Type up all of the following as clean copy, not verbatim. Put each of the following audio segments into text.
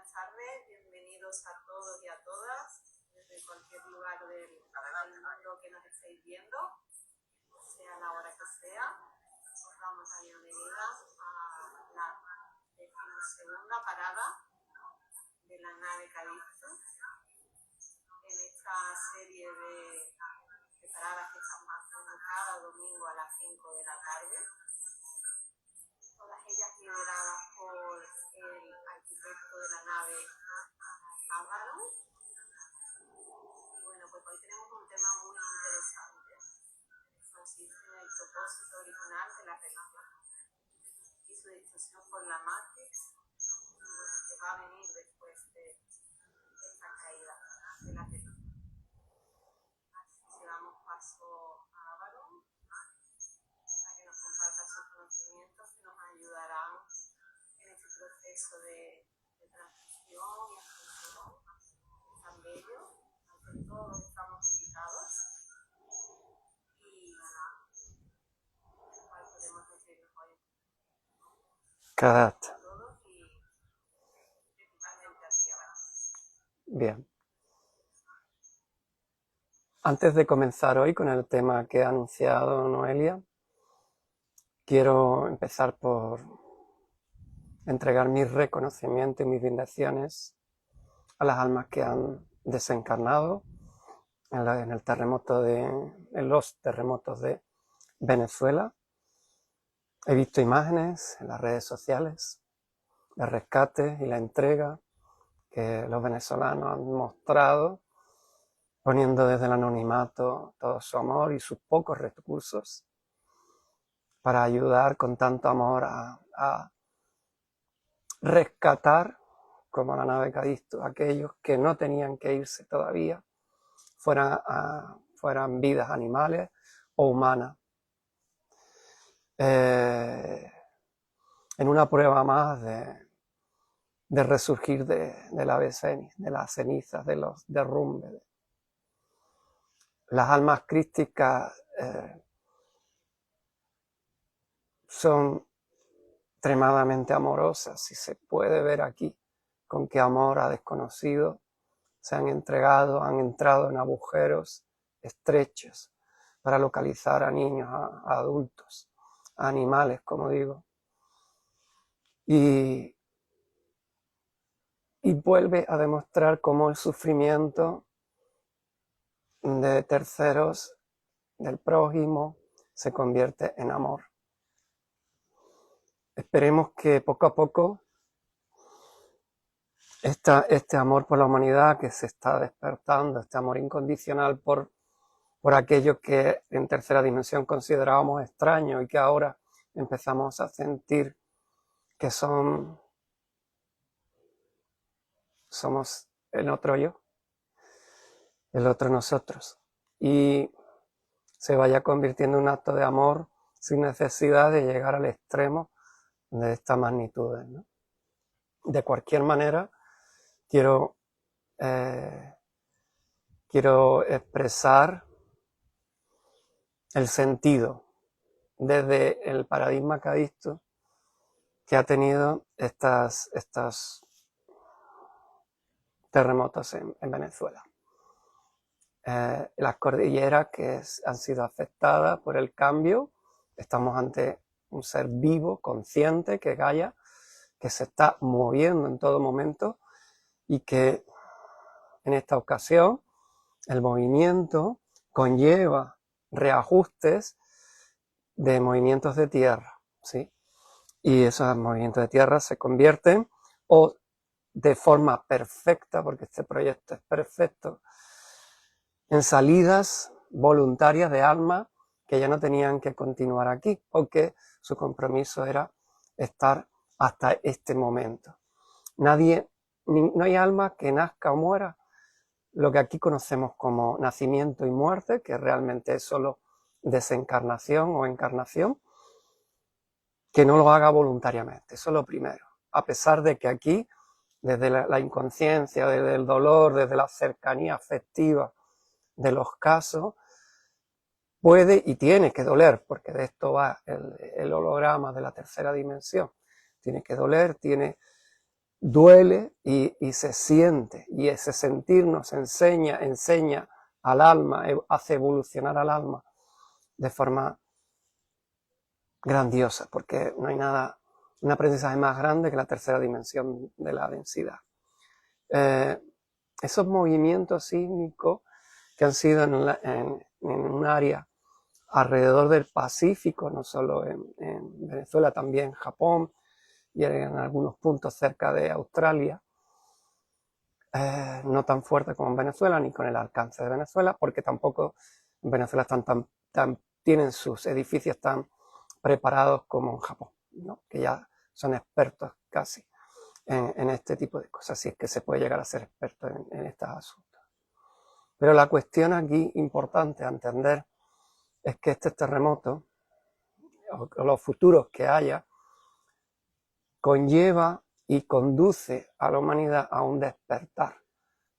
Buenas tardes, bienvenidos a todos y a todas, desde cualquier lugar del mundo que nos estéis viendo, sea la hora que sea. Os damos la bienvenida a la 12ª parada de la nave Calixto, en esta serie de paradas que estamos haciendo cada domingo a las 5 de la tarde, todas ellas lideradas por el arquitecto de la nave Álvaro. Y bueno, pues hoy tenemos un tema muy interesante, consiste en el propósito original de la religión y su distorsión por la Matrix, y bueno, que va a venir después de esta caída de la religión. Así que damos paso a Álvaro para que nos comparta sus conocimientos que nos ayudarán en este proceso de transición y ascensión tan bello, al que todos estamos invitados. Y ¿cuál podemos decirnos hoy? Cada... A todos y principalmente a ti, Álvaro. Bien. Antes de comenzar hoy con el tema que ha anunciado Noelia, quiero empezar por entregar mi reconocimiento y mis bendiciones a las almas que han desencarnado en los terremotos de Venezuela. He visto imágenes en las redes sociales de rescate y la entrega que los venezolanos han mostrado, poniendo desde el anonimato todo su amor y sus pocos recursos para ayudar con tanto amor a rescatar, como la nave Calixto, aquellos que no tenían que irse todavía, fueran vidas animales o humanas. En una prueba más de resurgir del ave fénix, de las cenizas, de los derrumbes. Las almas crísticas son extremadamente amorosas, y se puede ver aquí con qué amor a desconocidos se han entregado, han entrado en agujeros estrechos para localizar a niños, a adultos, a animales, como digo. Y vuelve a demostrar cómo el sufrimiento de terceros, del prójimo, se convierte en amor. Esperemos que poco a poco este amor por la humanidad que se está despertando, este amor incondicional por aquello que en tercera dimensión considerábamos extraño y que ahora empezamos a sentir que somos el otro yo, el otro nosotros, y se vaya convirtiendo en un acto de amor sin necesidad de llegar al extremo de esta magnitud, ¿no? De cualquier manera, quiero expresar el sentido desde el paradigma Calixto que ha tenido estos terremotos en Venezuela. Las cordilleras que han sido afectadas por el cambio, estamos ante un ser vivo, consciente, que Gaia, que se está moviendo en todo momento, y que en esta ocasión el movimiento conlleva reajustes de movimientos de tierra, ¿sí? Y esos movimientos de tierra se convierten, o de forma perfecta, porque este proyecto es perfecto, en salidas voluntarias de almas que ya no tenían que continuar aquí, porque su compromiso era estar hasta este momento. No hay alma que nazca o muera, lo que aquí conocemos como nacimiento y muerte, que realmente es solo desencarnación o encarnación, que no lo haga voluntariamente. Eso es lo primero. A pesar de que aquí, desde la inconsciencia, desde el dolor, desde la cercanía afectiva de los casos, puede y tiene que doler, porque de esto va el holograma de la tercera dimensión. Tiene que doler, tiene duele y se siente, y ese sentir nos enseña al alma, hace evolucionar al alma de forma grandiosa, porque no hay nada, un aprendizaje más grande que la tercera dimensión de la densidad. Esos movimientos sísmicos que han sido en un área alrededor del Pacífico, no solo en Venezuela, también en Japón y en algunos puntos cerca de Australia, no tan fuerte como en Venezuela, ni con el alcance de Venezuela, porque tampoco en Venezuela tienen sus edificios tan preparados como en Japón, ¿no? Que ya son expertos casi en este tipo de cosas, si es que se puede llegar a ser experto en estos asuntos. Pero la cuestión aquí importante a entender es que este terremoto, o los futuros que haya, conlleva y conduce a la humanidad a un despertar.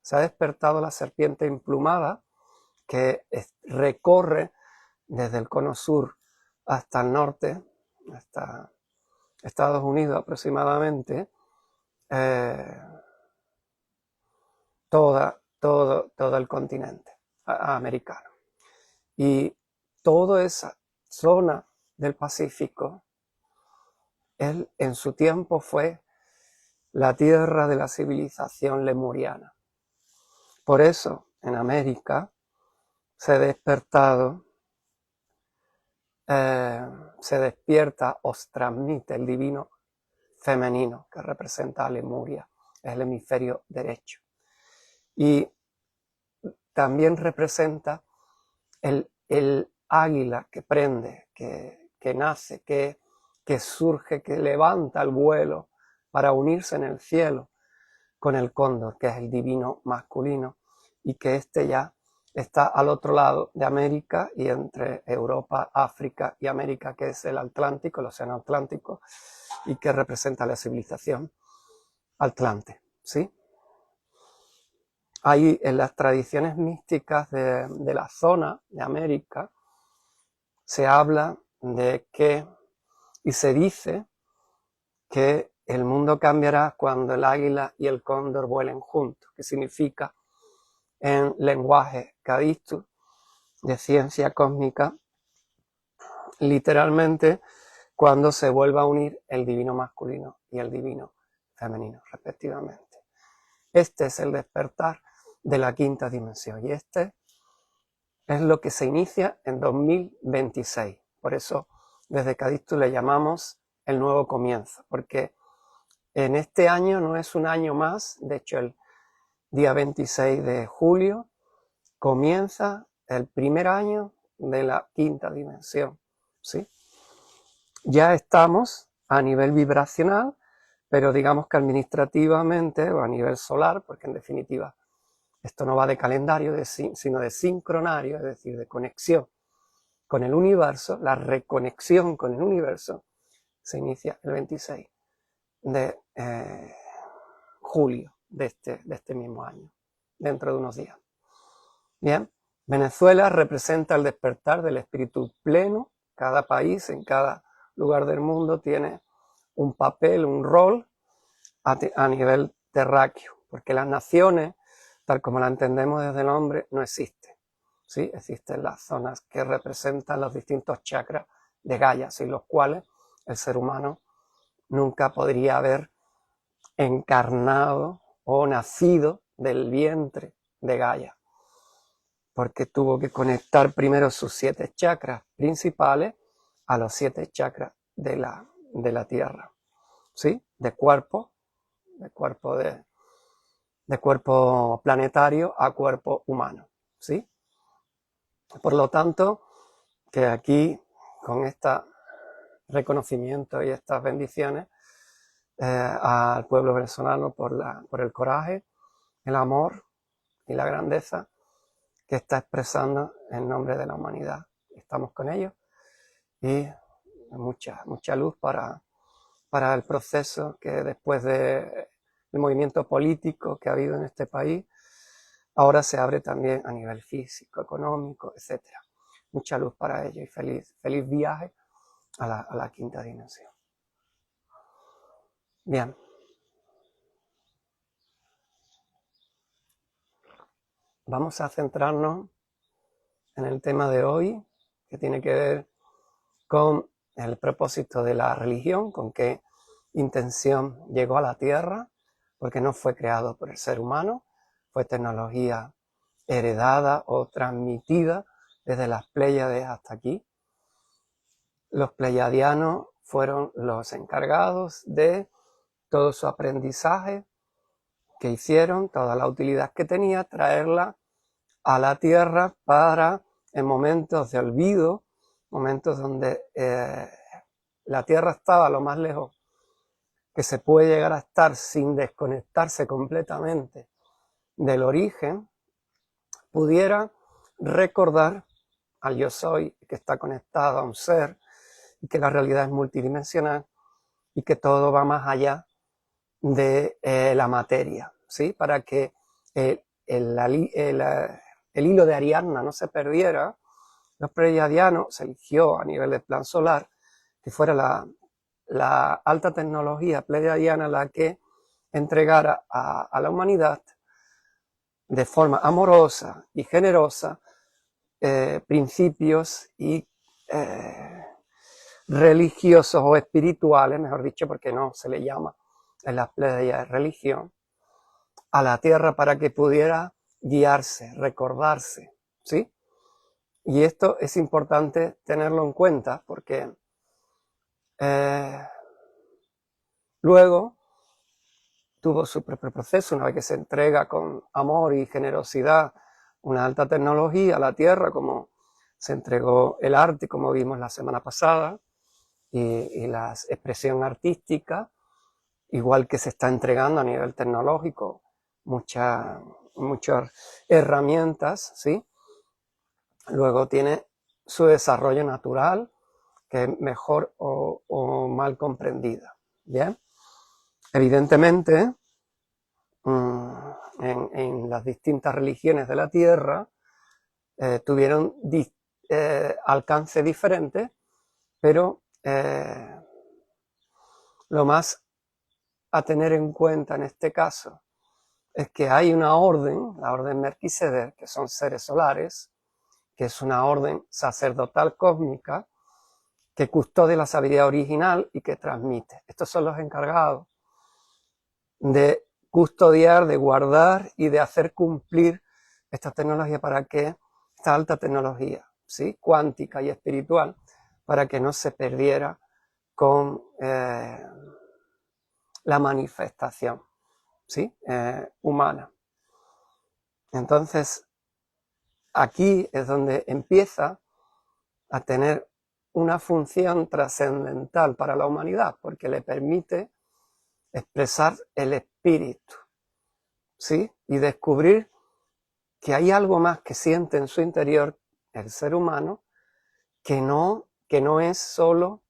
Se ha despertado la serpiente emplumada que recorre desde el cono sur hasta el norte, hasta Estados Unidos aproximadamente, todo el continente americano. Y toda esa zona del Pacífico, él en su tiempo fue la tierra de la civilización lemuriana. Por eso en América se despierta, os transmite el divino femenino que representa a Lemuria, es el hemisferio derecho. Y también representa el águila que prende, que nace, que surge, que levanta el vuelo para unirse en el cielo con el cóndor, que es el divino masculino, y que este ya está al otro lado de América y entre Europa, África y América, que es el Atlántico, el océano Atlántico, y que representa la civilización atlante, ¿sí? Ahí en las tradiciones místicas de la zona de América se habla de que, y se dice que el mundo cambiará cuando el águila y el cóndor vuelen juntos, que significa en lenguaje Kadistu de ciencia cósmica, literalmente cuando se vuelva a unir el divino masculino y el divino femenino, respectivamente. Este es el despertar de la quinta dimensión y este es lo que se inicia en 2026. Por eso desde Kadistu le llamamos el nuevo comienzo, porque en este año no es un año más, de hecho el día 26 de julio comienza el primer año de la quinta dimensión, ¿sí? Ya estamos a nivel vibracional, pero digamos que administrativamente o a nivel solar, porque en definitiva esto no va de calendario, sino de sincronario, es decir, de conexión con el universo. La reconexión con el universo se inicia el 26 de julio de este mismo año, dentro de unos días. Bien, Venezuela representa el despertar del espíritu pleno. Cada país, en cada lugar del mundo, tiene un papel, un rol a nivel terráqueo, porque las naciones, tal como la entendemos desde el hombre, no existen. ¿Sí? Existen las zonas que representan los distintos chakras de Gaia, sin los cuales el ser humano nunca podría haber encarnado o nacido del vientre de Gaia, porque tuvo que conectar primero sus 7 chakras principales a los 7 chakras de la Tierra, ¿sí? De cuerpo planetario a cuerpo humano, ¿sí? Por lo tanto, que aquí, con este reconocimiento y estas bendiciones al pueblo venezolano por el coraje, el amor y la grandeza que está expresando en nombre de la humanidad. Estamos con ellos y mucha luz para el proceso que después del movimiento político que ha habido en este país, ahora se abre también a nivel físico, económico, etc. Mucha luz para ellos y feliz viaje a la quinta dimensión. Bien. vamos a centrarnos en el tema de hoy, que tiene que ver con el propósito de la religión, con qué intención llegó a la Tierra, porque no fue creado por el ser humano, fue tecnología heredada o transmitida desde las Pléyades hasta aquí. Los pleiadianos fueron los encargados de todo su aprendizaje que hicieron, toda la utilidad que tenía, traerla a la Tierra para, en momentos de olvido, momentos donde la Tierra estaba lo más lejos que se puede llegar a estar sin desconectarse completamente del origen, pudiera recordar al yo soy, que está conectado a un ser, y que la realidad es multidimensional, y que todo va más allá de la materia, ¿sí? Para que el hilo de Ariadna no se perdiera, los pleiadianos se eligió a nivel del plan solar que fuera la alta tecnología pleiadiana la que entregara a la humanidad de forma amorosa y generosa principios y religiosos o espirituales, mejor dicho, porque no se le llama en las Pleiades religión, a la Tierra para que pudiera guiarse, recordarse, ¿sí? Y esto es importante tenerlo en cuenta porque luego tuvo su propio proceso, una vez que se entrega con amor y generosidad una alta tecnología a la Tierra, como se entregó el arte, como vimos la semana pasada, y la expresión artística, igual que se está entregando a nivel tecnológico muchas herramientas, ¿sí? Luego tiene su desarrollo natural, que es mejor o mal comprendida, ¿bien? Evidentemente, en las distintas religiones de la Tierra tuvieron alcance diferente, pero lo más a tener en cuenta en este caso es que hay una orden, la orden Melquisedec, que son seres solares, que es una orden sacerdotal cósmica que custodia la sabiduría original y que transmite. Estos son los encargados de custodiar, de guardar y de hacer cumplir esta tecnología para que, esta alta tecnología, ¿sí? Cuántica y espiritual, para que no se perdiera con la manifestación, ¿sí? Humana. Entonces, aquí es donde empieza a tener una función trascendental para la humanidad, porque le permite expresar el espíritu, ¿sí? Y descubrir que hay algo más que siente en su interior el ser humano, que no es solo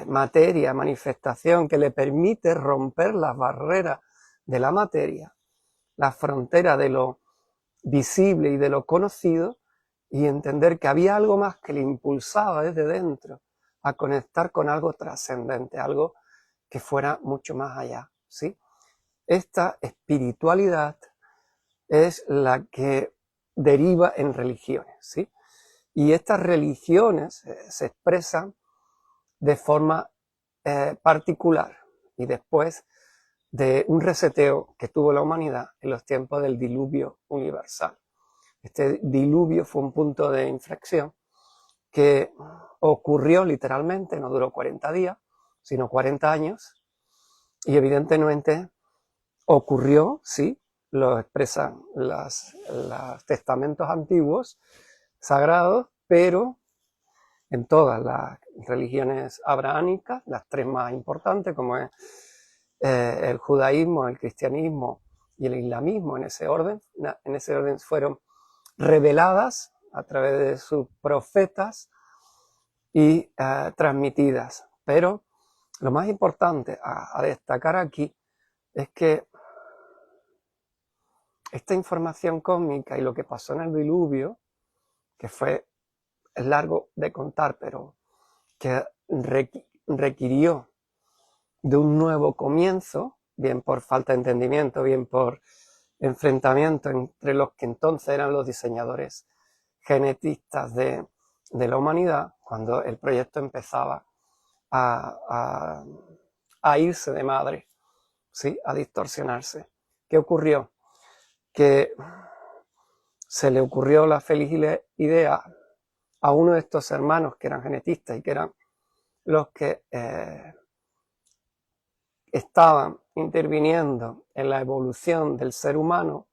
materia, manifestación, que le permite romper las barreras de la materia, la frontera de lo visible y de lo conocido, y entender que había algo más que le impulsaba desde dentro a conectar con algo trascendente, algo que fuera mucho más allá, ¿sí? Esta espiritualidad es la que deriva en religiones, ¿sí? Y estas religiones se expresan de forma particular y después de un reseteo que tuvo la humanidad en los tiempos del diluvio universal. Este diluvio fue un punto de inflexión que ocurrió literalmente, no duró 40 días, sino 40 años, y evidentemente ocurrió, sí, lo expresan los testamentos antiguos, sagrados, pero en todas las religiones abrahámicas, las tres más importantes, como es el judaísmo, el cristianismo y el islamismo, en ese orden fueron reveladas a través de sus profetas y transmitidas. Pero lo más importante a destacar aquí es que esta información cósmica y lo que pasó en el diluvio, que es largo de contar, pero que requirió de un nuevo comienzo, bien por falta de entendimiento, bien por enfrentamiento entre los que entonces eran los diseñadores genetistas de la humanidad, cuando el proyecto empezaba a irse de madre, ¿sí? A distorsionarse. ¿Qué ocurrió? Que se le ocurrió la feliz idea a uno de estos hermanos que eran genetistas y que eran los que estaban interviniendo en la evolución del ser humano,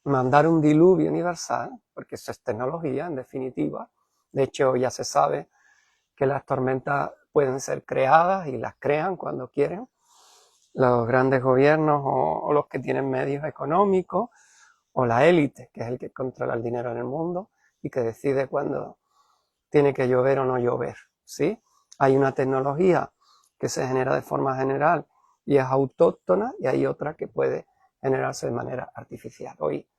mandar un diluvio universal, porque eso es tecnología en definitiva. De hecho, ya se sabe que las tormentas pueden ser creadas y las crean cuando quieren los grandes gobiernos o los que tienen medios económicos, o la élite, que es el que controla el dinero en el mundo y que decide cuándo tiene que llover o no llover, ¿sí? Hay una tecnología que se genera de forma general y es autóctona, y hay otra que puede generarse de manera artificial. Hoy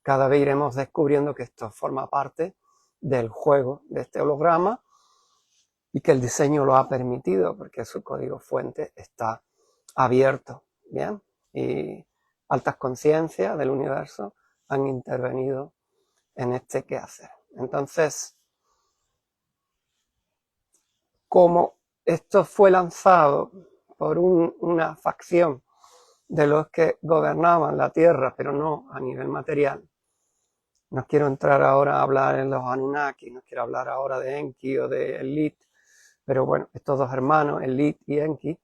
cada vez iremos descubriendo que esto forma parte del juego de este holograma y que el diseño lo ha permitido porque su código fuente está abierto, ¿bien? Y altas conciencias del universo han intervenido en este quehacer. Entonces, como esto fue lanzado por una facción de los que gobernaban la Tierra, pero no a nivel material, no quiero entrar ahora a hablar en los Anunnaki, no quiero hablar ahora de Enki o de Enlil, pero bueno, estos dos hermanos, Enlil y Enki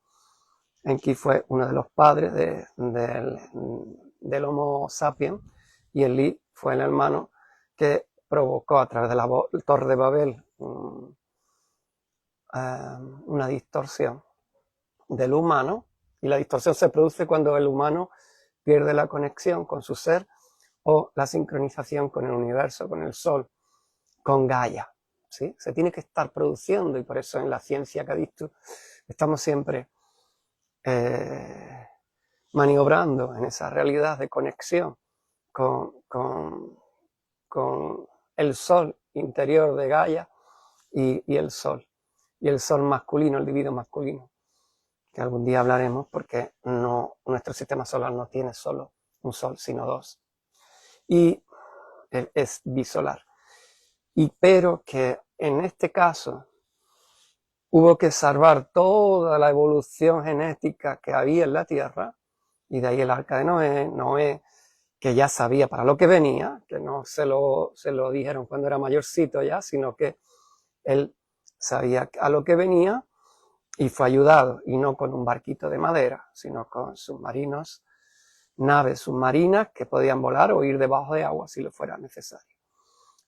fue uno de los padres del Homo sapiens, y Enlil fue el hermano que provocó a través de la Torre de Babel una distorsión del humano, y la distorsión se produce cuando el humano pierde la conexión con su ser o la sincronización con el universo, con el sol, con Gaia, ¿sí? Se tiene que estar produciendo, y por eso en la ciencia Cadistus estamos siempre maniobrando en esa realidad de conexión con el sol interior de Gaia y el sol masculino, el divido masculino, que algún día hablaremos, porque nuestro sistema solar no tiene solo un sol, sino dos, y es bisolar. Pero que en este caso hubo que salvar toda la evolución genética que había en la Tierra, y de ahí el arca de Noé, que ya sabía para lo que venía, que no se lo dijeron cuando era mayorcito ya, sino que él sabía a lo que venía y fue ayudado, y no con un barquito de madera, sino con submarinos, naves submarinas que podían volar o ir debajo de agua si lo fuera necesario.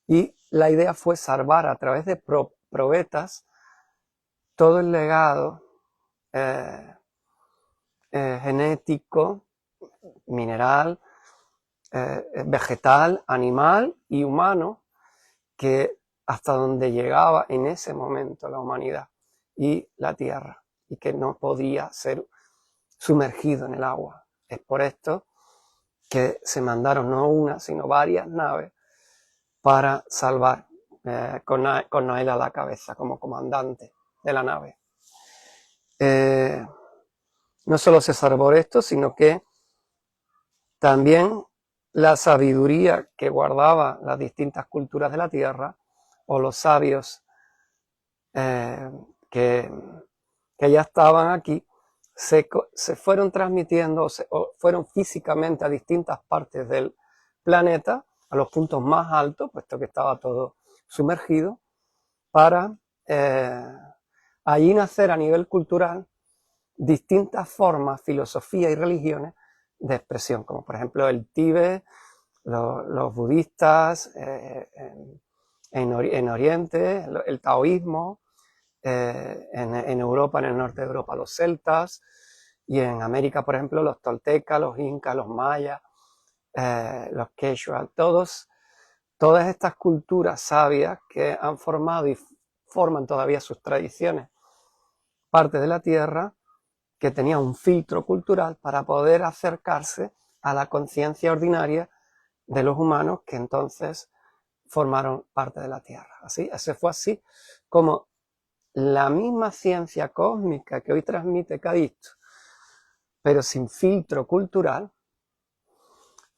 Y la idea fue salvar a través de probetas todo el legado genético, mineral, vegetal, animal y humano, que hasta donde llegaba en ese momento la humanidad y la Tierra, y que no podía ser sumergido en el agua. Es por esto que se mandaron no una, sino varias naves para salvar, con Noé a la cabeza como comandante de la nave. No solo se salvó esto, sino que también la sabiduría que guardaba las distintas culturas de la Tierra, o los sabios que ya estaban aquí, se fueron transmitiendo o fueron físicamente a distintas partes del planeta, a los puntos más altos, puesto que estaba todo sumergido, para allí nacer a nivel cultural distintas formas, filosofías y religiones de expresión, como por ejemplo el Tíbet, los budistas, en Oriente, el taoísmo, en Europa, en el norte de Europa, los celtas, y en América, por ejemplo, los toltecas, los incas, los mayas, los quechua, todas estas culturas sabias que han formado y forman todavía sus tradiciones, parte de la tierra, que tenía un filtro cultural para poder acercarse a la conciencia ordinaria de los humanos que entonces formaron parte de la Tierra. Ese fue así como la misma ciencia cósmica que hoy transmite Cadistus, pero sin filtro cultural,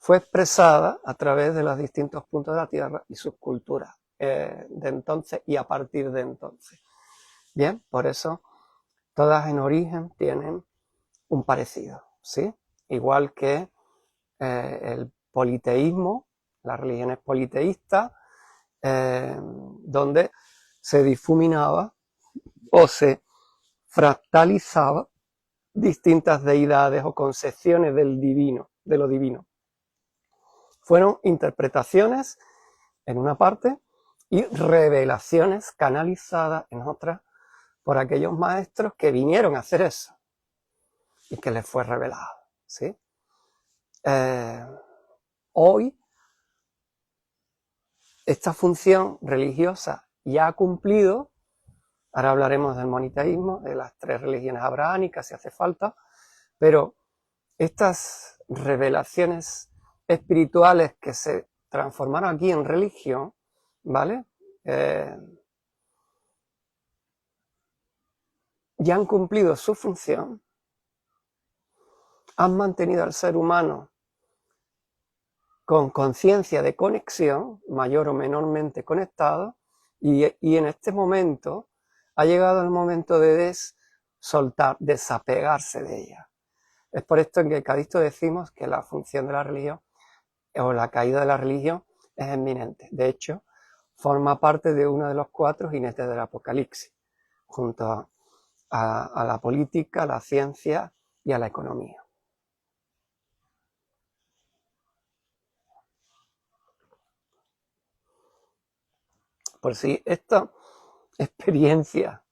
fue expresada a través de los distintos puntos de la Tierra y sus culturas de entonces y a partir de entonces. Bien, por eso todas en origen tienen un parecido, ¿sí? Igual que el politeísmo, las religiones politeístas, donde se difuminaba o se fractalizaba distintas deidades o concepciones del divino, de lo divino. Fueron interpretaciones en una parte y revelaciones canalizadas en otra por aquellos maestros que vinieron a hacer eso y que les fue revelado, ¿sí? Hoy esta función religiosa ya ha cumplido. Ahora hablaremos del monoteísmo, de las 3 religiones abrahámicas si hace falta, pero estas revelaciones espirituales que se transformaron aquí en religión, ¿vale? Ya han cumplido su función, han mantenido al ser humano con conciencia de conexión, mayor o menormente conectado, y en este momento ha llegado el momento de soltar, desapegarse de ella. Es por esto en que en Calixto decimos que la función de la religión o la caída de la religión es inminente. De hecho, forma parte de uno de los 4 jinetes del Apocalipsis, junto a la política, a la ciencia y a la economía. Por si esta experiencia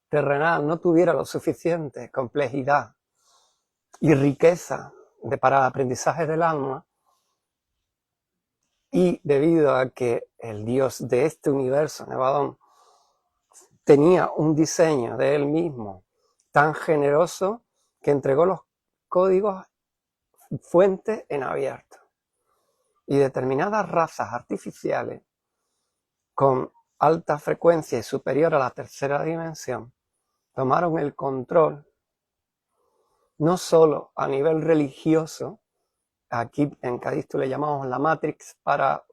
terrenal no tuviera lo suficiente complejidad y riqueza para el aprendizaje del alma, y debido a que el Dios de este universo, Nevadón, tenía un diseño de él mismo tan generoso que entregó los códigos fuente en abierto, y determinadas razas artificiales con alta frecuencia y superior a la 3ª dimensión tomaron el control, no solo a nivel religioso. Aquí en Calixto le llamamos la Matrix para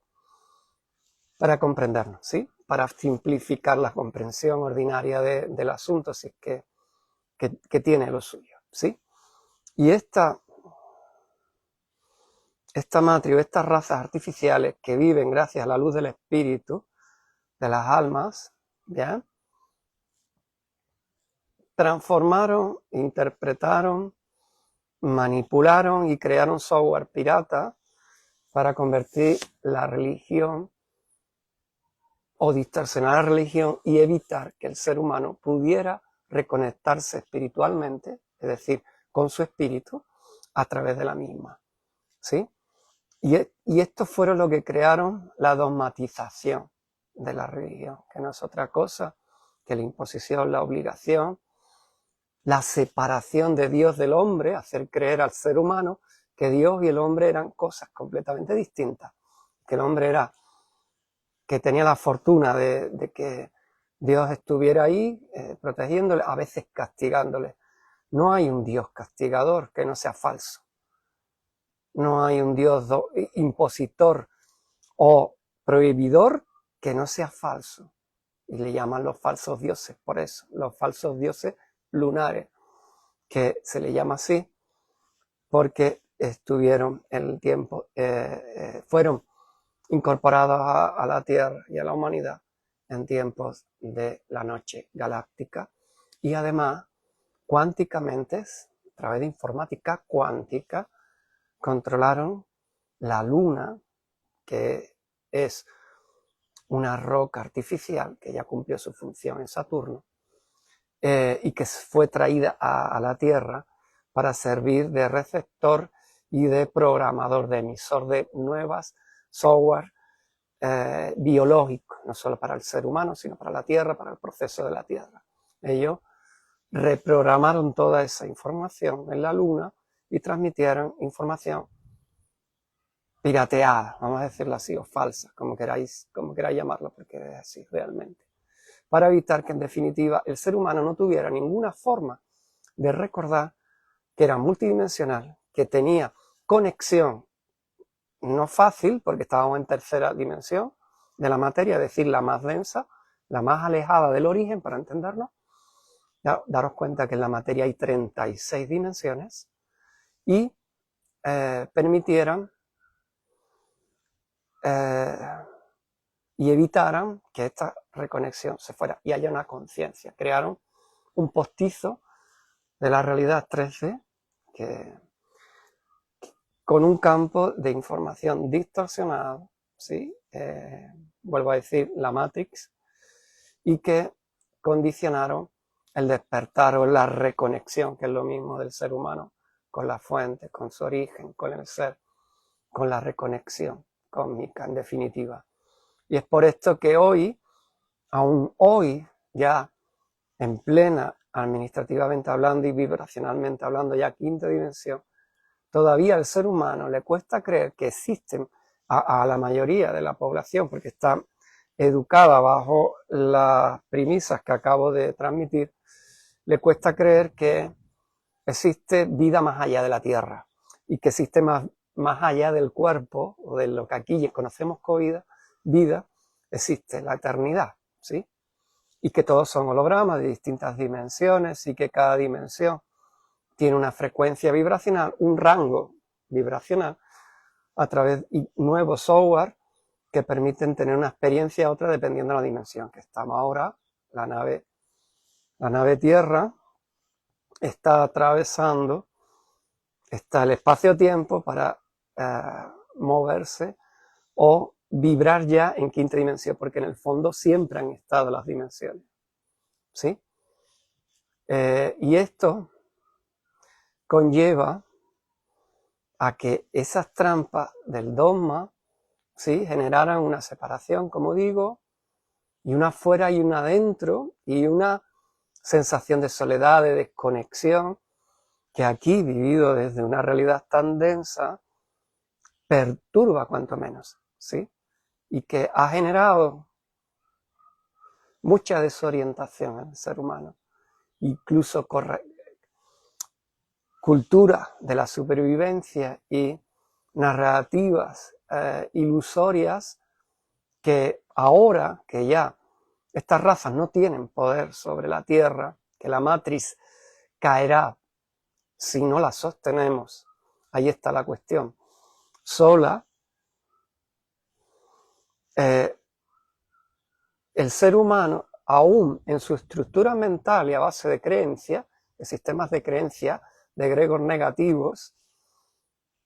comprendernos, ¿sí? Para simplificar la comprensión ordinaria del asunto, si es que tiene lo suyo, ¿sí? Y esta Matrix, estas razas artificiales que viven gracias a la luz del espíritu, de las almas, ¿ya? Transformaron, interpretaron, manipularon y crearon software pirata para convertir la religión o distorsionar la religión y evitar que el ser humano pudiera reconectarse espiritualmente, es decir, con su espíritu, a través de la misma, ¿sí? Y esto fueron lo que crearon la dogmatización de la religión, que no es otra cosa que la imposición, la obligación, la separación de Dios del hombre, hacer creer al ser humano que Dios y el hombre eran cosas completamente distintas, que el hombre que tenía la fortuna de que Dios estuviera ahí protegiéndole, a veces castigándole. No hay un Dios castigador que no sea falso. No hay un Dios impositor o prohibidor que no sea falso. Y le llaman los falsos dioses, por eso, los falsos dioses lunares, que se le llama así porque estuvieron en el tiempo, fueron incorporados a la Tierra y a la humanidad en tiempos de la noche galáctica, y además cuánticamente, a través de informática cuántica, controlaron la luna, que es una roca artificial que ya cumplió su función en Saturno, y que fue traída a la Tierra para servir de receptor y de programador, de emisor de nuevas software biológico, no solo para el ser humano, sino para la Tierra, para el proceso de la Tierra. Ellos reprogramaron toda esa información en la Luna y transmitieron información pirateada, vamos a decirlo así, o falsa, como queráis llamarlo, porque es así realmente, para evitar que en definitiva el ser humano no tuviera ninguna forma de recordar que era multidimensional, que tenía conexión no fácil, porque estábamos en tercera dimensión de la materia, es decir, la más densa, la más alejada del origen, para entendernos. Daros cuenta que en la materia hay 36 dimensiones y permitieran y evitaran que esta reconexión se fuera y haya una conciencia. Crearon un postizo de la realidad 3D con un campo de información distorsionado, ¿sí? Vuelvo a decir, la Matrix, y que condicionaron el despertar o la reconexión, que es lo mismo del ser humano, con la fuente, con su origen, con el ser, con la reconexión cósmica, en definitiva. Y es por esto que hoy, aún hoy, ya en plena, administrativamente hablando y vibracionalmente hablando, ya quinta dimensión, todavía al ser humano le cuesta creer que existen, a la mayoría de la población, porque está educada bajo las premisas que acabo de transmitir, le cuesta creer que existe vida más allá de la Tierra y que existe más allá del cuerpo o de lo que aquí conocemos como vida, existe la eternidad, ¿sí? Y que todos son hologramas de distintas dimensiones y que cada dimensión tiene una frecuencia vibracional, un rango vibracional a través de nuevos software que permiten tener una experiencia u otra dependiendo de la dimensión que estamos ahora. La nave Tierra está atravesando el espacio-tiempo para moverse o vibrar ya en quinta dimensión, porque en el fondo siempre han estado las dimensiones, ¿sí? Y esto conlleva a que esas trampas del dogma, ¿sí?, generaran una separación, como digo, y una fuera y una dentro, y una sensación de soledad, de desconexión, que aquí, vivido desde una realidad tan densa, perturba cuanto menos, ¿sí? Y que ha generado mucha desorientación en el ser humano, incluso cultura de la supervivencia y narrativas ilusorias que ahora que ya estas razas no tienen poder sobre la Tierra, que la matriz caerá si no la sostenemos, ahí está la cuestión, sola, el ser humano, aún en su estructura mental y a base de creencias, de sistemas de creencia, de egregores negativos,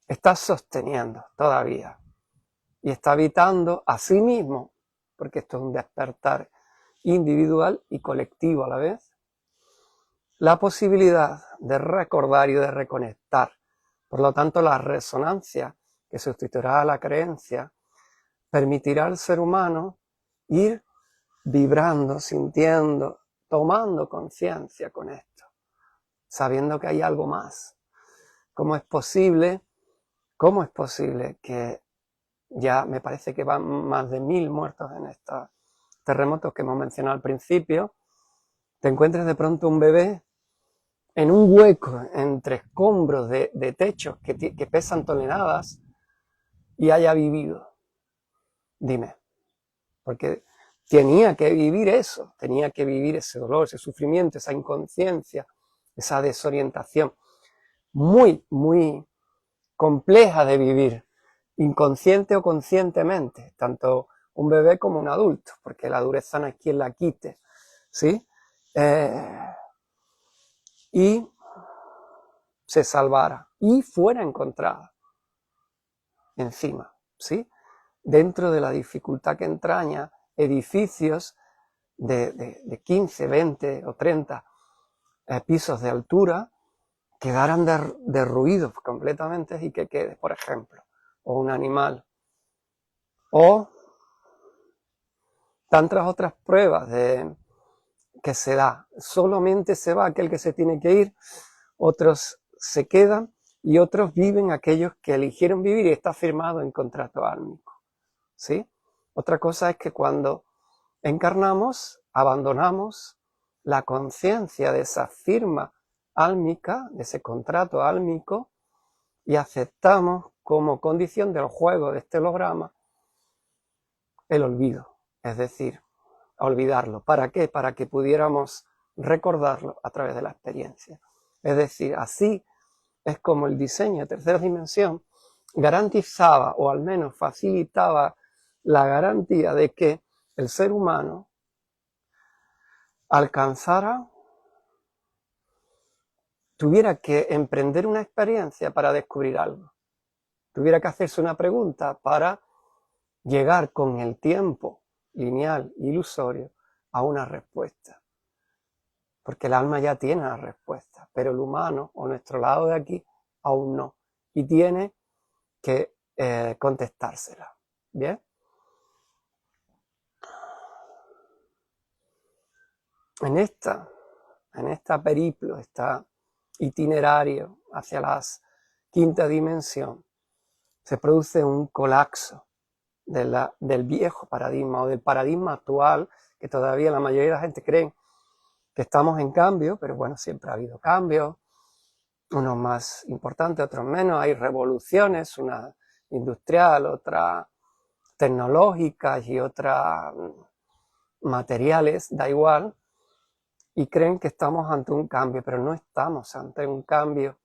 está sosteniendo todavía y está habitando a sí mismo, porque esto es un despertar individual y colectivo a la vez, la posibilidad de recordar y de reconectar. Por lo tanto, la resonancia que sustituirá a la creencia permitirá al ser humano ir vibrando, sintiendo, tomando conciencia con esto, sabiendo que hay algo más. ¿Cómo es posible que ya me parece que van más de 1000 muertos en estos terremotos que hemos mencionado al principio, te encuentres de pronto un bebé en un hueco entre escombros de techos que pesan toneladas y haya vivido? Dime, porque tenía que vivir eso, tenía que vivir ese dolor, ese sufrimiento, esa inconsciencia, esa desorientación muy, muy compleja de vivir, inconsciente o conscientemente, tanto un bebé como un adulto, porque la dureza no es quien la quite, ¿sí? Y se salvara y fuera encontrada encima, ¿sí? Dentro de la dificultad que entraña edificios de 15, 20 o 30 pisos de altura, quedaran derruidos completamente y que quede, por ejemplo, o un animal, o tantas otras pruebas que se da. Solamente se va aquel que se tiene que ir, otros se quedan y otros viven aquellos que eligieron vivir y está firmado en contrato álmico, ¿sí? Otra cosa es que cuando encarnamos, abandonamos la conciencia de esa firma álmica, de ese contrato álmico, y aceptamos como condición del juego de este holograma el olvido, es decir, olvidarlo. ¿Para qué? Para que pudiéramos recordarlo a través de la experiencia. Es decir, así es como el diseño de tercera dimensión garantizaba, o al menos facilitaba la garantía de que el ser humano alcanzara, tuviera que emprender una experiencia para descubrir algo, tuviera que hacerse una pregunta para llegar con el tiempo lineal, ilusorio, a una respuesta. Porque el alma ya tiene la respuesta, pero el humano, o nuestro lado de aquí, aún no. Y tiene que contestársela. ¿Bien? En esta periplo, este itinerario hacia la quinta dimensión, se produce un colapso del viejo paradigma o del paradigma actual, que todavía la mayoría de la gente cree que estamos en cambio, pero bueno, siempre ha habido cambios, unos más importantes, otros menos, hay revoluciones, una industrial, otra tecnológica y otra materiales, da igual, y creen que estamos ante un cambio, pero no estamos ante un cambio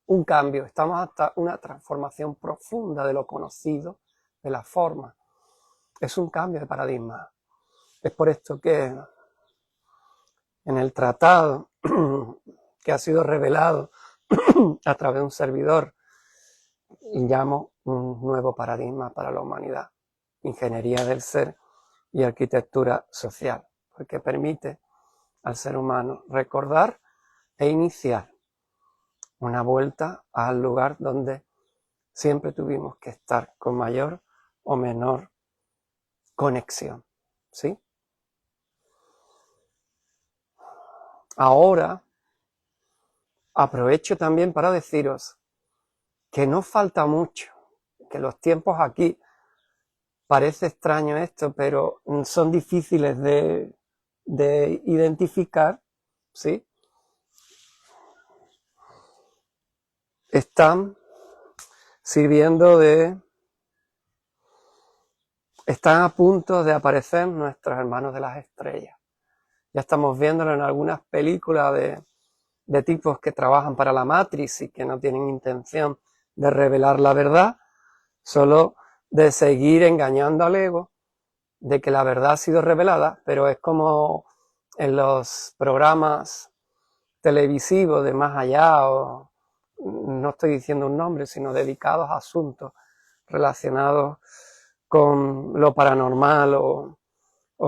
un cambio, estamos hasta una transformación profunda de lo conocido, de la forma. Es un cambio de paradigma. Es por esto que en el tratado que ha sido revelado a través de un servidor, llamo un nuevo paradigma para la humanidad, ingeniería del ser y arquitectura social, porque permite al ser humano recordar e iniciar una vuelta al lugar donde siempre tuvimos que estar con mayor o menor conexión, ¿sí? Ahora aprovecho también para deciros que no falta mucho, que los tiempos aquí, parece extraño esto, pero son difíciles de identificar, ¿sí? Están sirviendo están a punto de aparecer nuestros hermanos de las estrellas. Ya estamos viéndolo en algunas películas de tipos que trabajan para la Matrix y que no tienen intención de revelar la verdad, solo de seguir engañando al ego, de que la verdad ha sido revelada, pero es como en los programas televisivos de más allá, o no estoy diciendo un nombre, sino dedicados a asuntos relacionados con lo paranormal o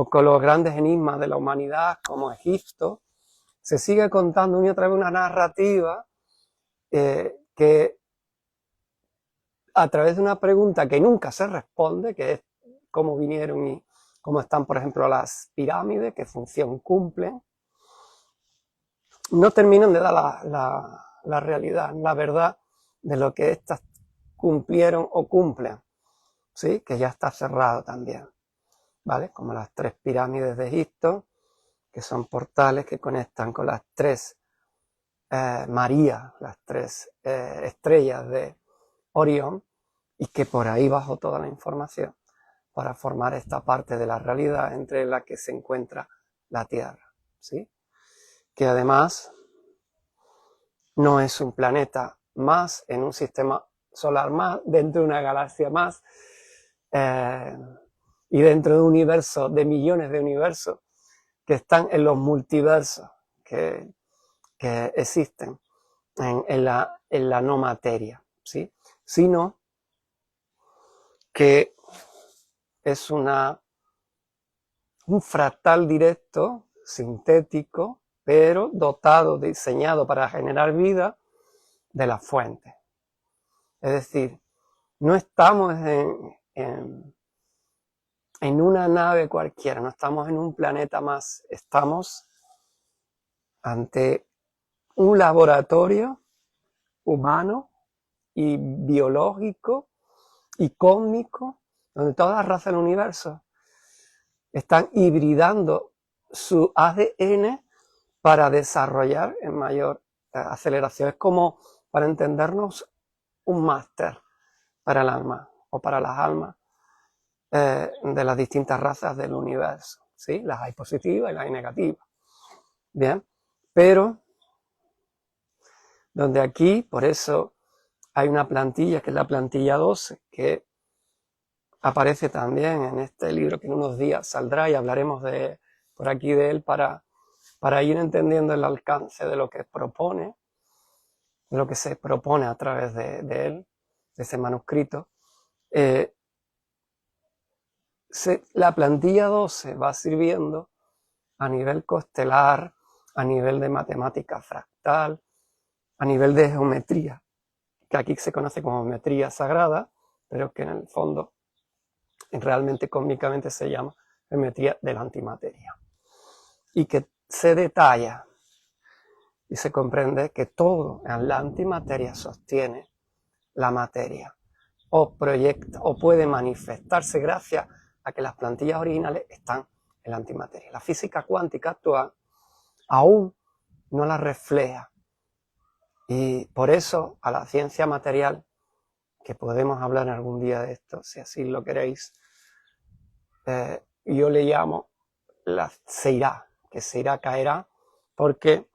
con los grandes enigmas de la humanidad, como Egipto, se sigue contando una y otra vez una narrativa que a través de una pregunta que nunca se responde, que es cómo vinieron y cómo están, por ejemplo, las pirámides, qué función cumplen, no terminan de dar la realidad, la verdad de lo que éstas cumplieron o cumplen, ¿sí? Que ya está cerrado también, ¿vale? Como las 3 pirámides de Egipto, que son portales que conectan con las 3 María, las 3 estrellas de Orión, y que por ahí bajó toda la información para formar esta parte de la realidad entre la que se encuentra la Tierra, ¿sí? Que además no es un planeta más en un sistema solar más, dentro de una galaxia más, y dentro de un universo, de millones de universos que están en los multiversos que existen en la no materia, ¿sí? Sino que es un fractal directo, sintético, pero dotado, diseñado para generar vida de la fuente. Es decir, no estamos en una nave cualquiera, no estamos en un planeta más, estamos ante un laboratorio humano y biológico y cósmico, donde todas las razas del universo están hibridando su ADN para desarrollar en mayor aceleración. Es como, para entendernos, un máster para el alma o para las almas de las distintas razas del universo, ¿sí? Las hay positivas y las hay negativas. Bien, pero donde aquí, por eso hay una plantilla, que es la plantilla 12, que aparece también en este libro que en unos días saldrá y hablaremos por aquí de él para ir entendiendo el alcance de lo que propone, de lo que se propone a través de él, de ese manuscrito. La plantilla 12 va sirviendo a nivel constelar, a nivel de matemática fractal, a nivel de geometría, que aquí se conoce como geometría sagrada, pero que en el fondo realmente cósmicamente se llama geometría de la antimateria. Y que se detalla y se comprende que todo en la antimateria sostiene la materia o proyecta o puede manifestarse gracias a que las plantillas originales están en la antimateria. La física cuántica actual aún no la refleja y por eso a la ciencia material, que podemos hablar algún día de esto, si así lo queréis, yo le llamo se irá, caerá, porque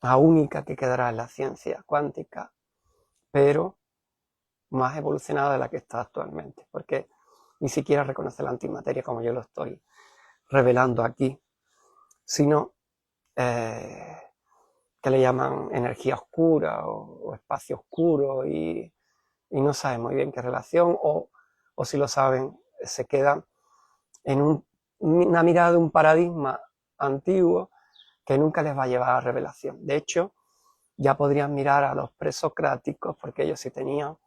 la única que quedará es la ciencia cuántica, pero más evolucionada de la que está actualmente, porque ni siquiera reconoce la antimateria como yo lo estoy revelando aquí, sino que le llaman energía oscura o espacio oscuro y no saben muy bien qué relación, o si lo saben, se quedan en una mirada de un paradigma antiguo que nunca les va a llevar a la revelación. De hecho, ya podrían mirar a los presocráticos, porque ellos sí tenían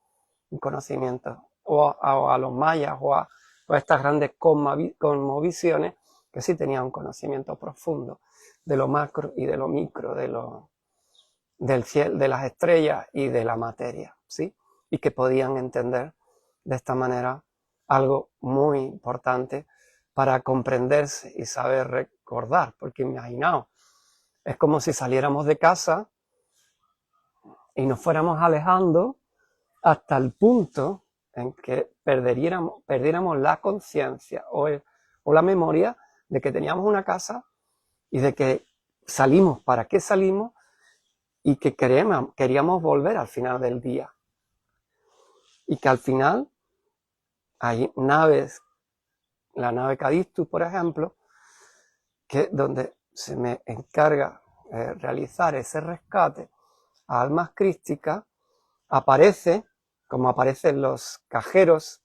un conocimiento, o a los mayas, o a estas grandes cosmovisiones, que sí tenían un conocimiento profundo de lo macro y de lo micro, del cielo, de las estrellas y de la materia, ¿sí? Y que podían entender de esta manera algo muy importante para comprenderse y saber recordar, porque imaginaos, es como si saliéramos de casa y nos fuéramos alejando hasta el punto en que perdiéramos la conciencia o la memoria de que teníamos una casa y de que salimos, para qué salimos, y que queríamos volver al final del día. Y que al final hay naves, la nave Cadistus, por ejemplo, que donde se me encarga realizar ese rescate a almas crísticas, aparece, como aparecen los cajeros,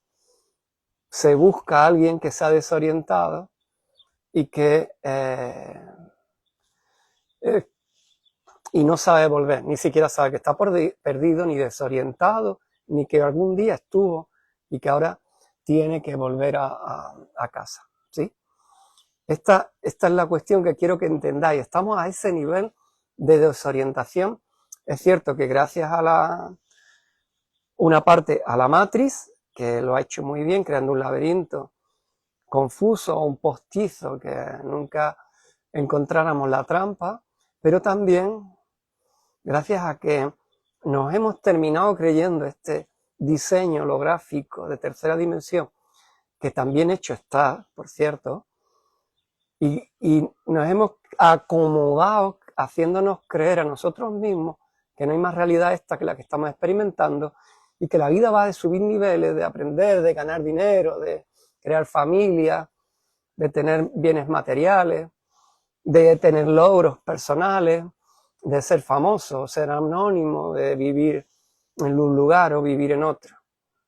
se busca a alguien que se ha desorientado y que y no sabe volver, ni siquiera sabe que está perdido, ni desorientado, ni que algún día estuvo y que ahora tiene que volver a casa, ¿sí? Esta es la cuestión que quiero que entendáis. Estamos a ese nivel de desorientación. Es cierto que gracias a una parte a la matriz, que lo ha hecho muy bien, creando un laberinto confuso o un postizo que nunca encontráramos la trampa, pero también gracias a que nos hemos terminado creyendo este diseño holográfico de tercera dimensión, que también hecho está, por cierto, y nos hemos acomodado haciéndonos creer a nosotros mismos que no hay más realidad esta que la que estamos experimentando y que la vida va de subir niveles, de aprender, de ganar dinero, de crear familia, de tener bienes materiales, de tener logros personales, de ser famoso, ser anónimo, de vivir en un lugar o vivir en otro.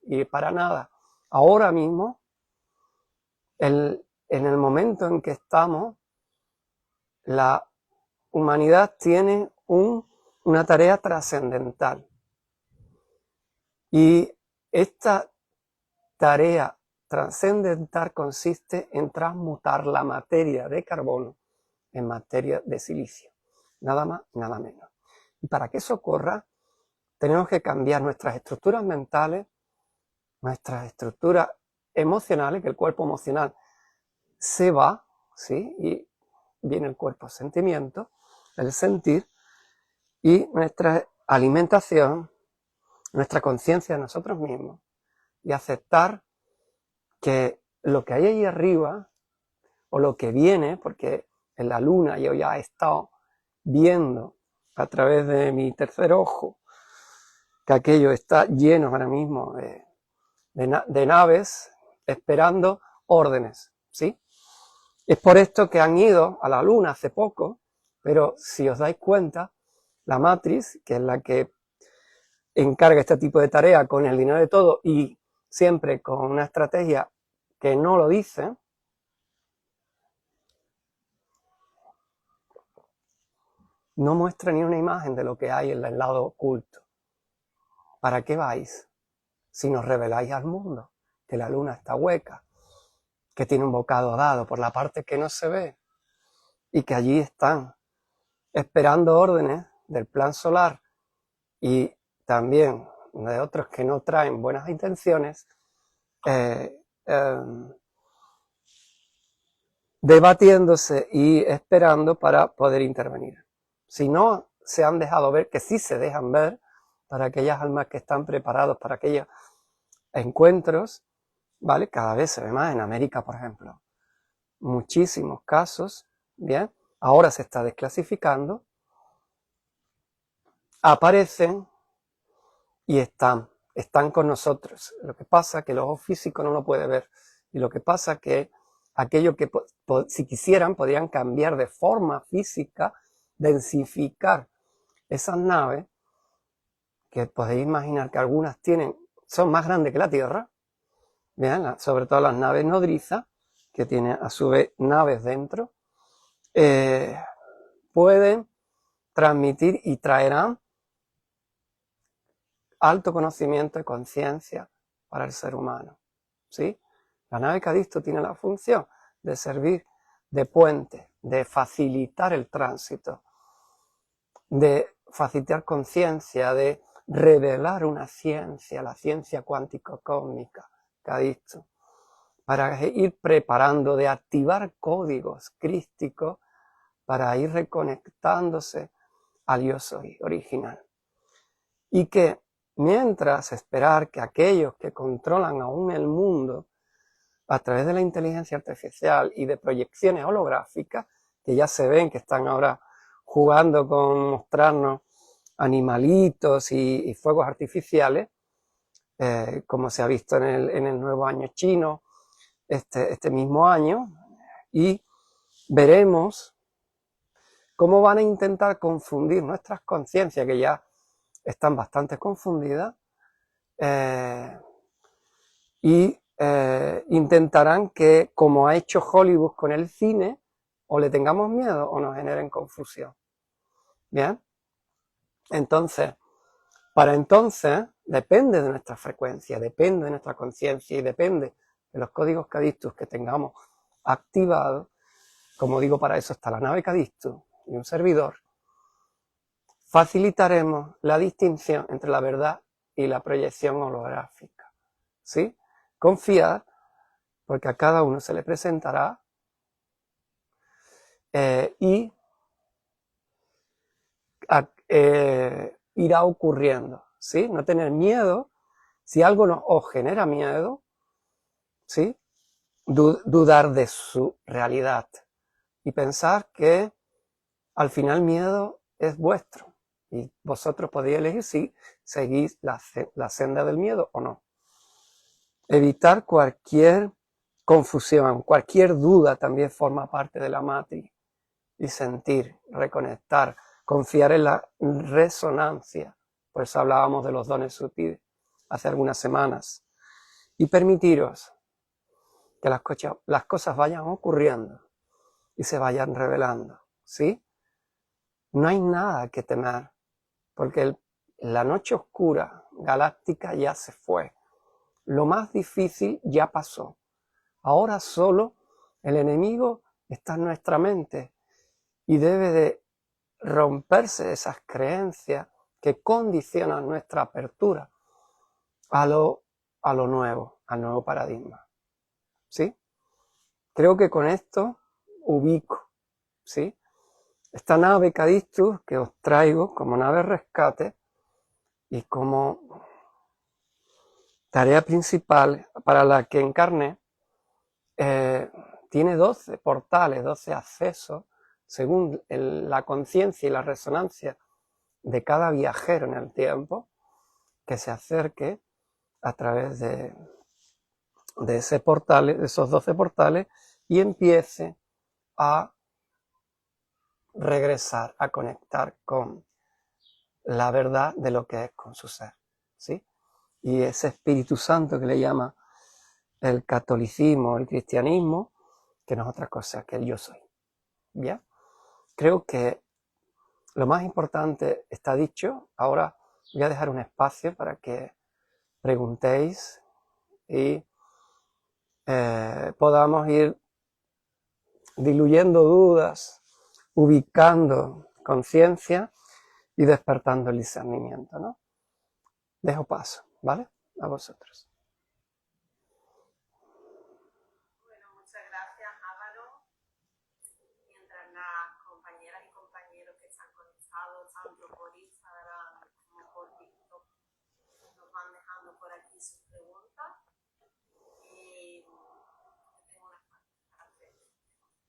Y para nada. Ahora mismo, en el momento en que estamos, la humanidad tiene una tarea trascendental. Y esta tarea trascendental consiste en transmutar la materia de carbono en materia de silicio. Nada más, nada menos. Y para que eso ocurra, tenemos que cambiar nuestras estructuras mentales, nuestras estructuras emocionales, que el cuerpo emocional se va, ¿sí? Y viene el cuerpo sentimiento, el sentir, y nuestra alimentación, nuestra conciencia de nosotros mismos, y aceptar que lo que hay ahí arriba, o lo que viene, porque en la luna yo ya he estado viendo a través de mi tercer ojo que aquello está lleno ahora mismo de naves esperando órdenes, ¿sí? Es por esto que han ido a la luna hace poco, pero si os dais cuenta, la matriz, que es la que encarga este tipo de tarea con el dinero de todo y siempre con una estrategia que no lo dice, no muestra ni una imagen de lo que hay en el lado oculto. ¿Para qué vais? Si nos reveláis al mundo que la luna está hueca, que tiene un bocado dado por la parte que no se ve y que allí están esperando órdenes del plan solar y también de otros que no traen buenas intenciones, debatiéndose y esperando para poder intervenir. Si no se han dejado ver, que sí se dejan ver, para aquellas almas que están preparados para aquellos encuentros, ¿vale? Cada vez se ve más en América, por ejemplo. Muchísimos casos, ¿bien? Ahora se está desclasificando, aparecen y están con nosotros. Lo que pasa es que el ojo físico no lo puede ver. Y lo que pasa es que aquello que si quisieran podrían cambiar de forma física, densificar esas naves, que podéis imaginar que algunas son más grandes que la Tierra, ¿bien? Sobre todo las naves nodrizas, que tienen a su vez naves dentro, pueden transmitir y traerán alto conocimiento y conciencia para el ser humano, ¿sí? La nave Cadisto tiene la función de servir de puente, de facilitar el tránsito, de facilitar conciencia, de revelar una ciencia, la ciencia cuántico-cósmica, Cadisto, para ir preparando, de activar códigos crísticos para ir reconectándose al yo soy original. Y que mientras esperar que aquellos que controlan aún el mundo a través de la inteligencia artificial y de proyecciones holográficas, que ya se ven que están ahora jugando con mostrarnos animalitos y fuegos artificiales, como se ha visto en el nuevo año chino, este mismo año, y veremos cómo van a intentar confundir nuestras conciencias, que ya están bastante confundidas, y intentarán que, como ha hecho Hollywood con el cine, o le tengamos miedo o nos generen confusión. ¿Bien? Entonces, para entonces, depende de nuestra frecuencia, depende de nuestra conciencia y depende de los códigos Cadistus que tengamos activados. Como digo, para eso está la nave Cadistus y un servidor. Facilitaremos la distinción entre la verdad y la proyección holográfica. ¿Sí? Confiar, porque a cada uno se le presentará y irá ocurriendo, ¿sí? No tener miedo. Si algo os genera miedo, ¿sí? Dudar de su realidad y pensar que al final miedo es vuestro y vosotros podéis elegir si seguís la senda del miedo o no. Evitar cualquier confusión, cualquier duda también forma parte de la matriz. Y sentir, reconectar, confiar en la resonancia. Por eso hablábamos de los dones sutiles hace algunas semanas. Y permitiros que las cosas vayan ocurriendo y se vayan revelando, ¿sí? No hay nada que temer, porque la noche oscura galáctica ya se fue. Lo más difícil ya pasó. Ahora solo el enemigo está en nuestra mente y debe de romperse esas creencias que condicionan nuestra apertura a lo nuevo, al nuevo paradigma. ¿Sí? Creo que con esto ubico ¿sí? Esta nave Cadistus que os traigo como nave rescate y como tarea principal para la que encarné, tiene 12 portales, 12 accesos, según la conciencia y la resonancia de cada viajero en el tiempo que se acerque a través de ese portal, de esos 12 portales, y empiece a regresar, a conectar con la verdad de lo que es con su ser, ¿sí? Y ese Espíritu Santo que le llama el catolicismo, el cristianismo, que no es otra cosa que el yo soy. ¿Bien? Creo que lo más importante está dicho. Ahora voy a dejar un espacio para que preguntéis y podamos ir diluyendo dudas, ubicando conciencia y despertando el discernimiento, ¿no? Dejo paso, ¿vale? A vosotros. Bueno, muchas gracias, Álvaro. Mientras las compañeras y compañeros que están conectados, tanto por Instagram como por TikTok, nos van dejando por aquí sus preguntas. Tengo unas cuantas para hacer.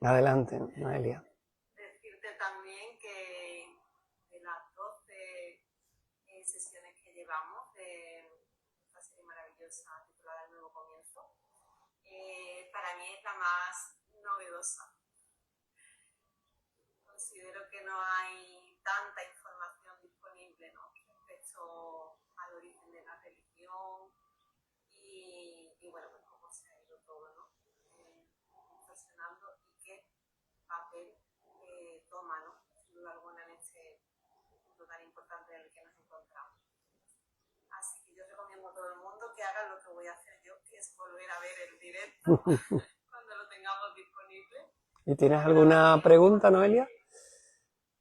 Adelante, Noelia. Decirte también que de las 12 sesiones que llevamos de esta serie maravillosa titulada El Nuevo Comienzo, para mí es la más novedosa. Considero que no hay tanta información disponible, ¿no?, respecto al origen de la religión y bueno, pues cómo se ha ido todo, ¿no?, funcionando y qué papel toma, ¿no?, sin duda alguna, en este punto tan importante en el que nos encontramos. Así que yo recomiendo a todo el mundo que haga lo que voy a hacer yo, que es volver a ver el directo cuando lo tengamos disponible. ¿Y tienes alguna pregunta, Noelia?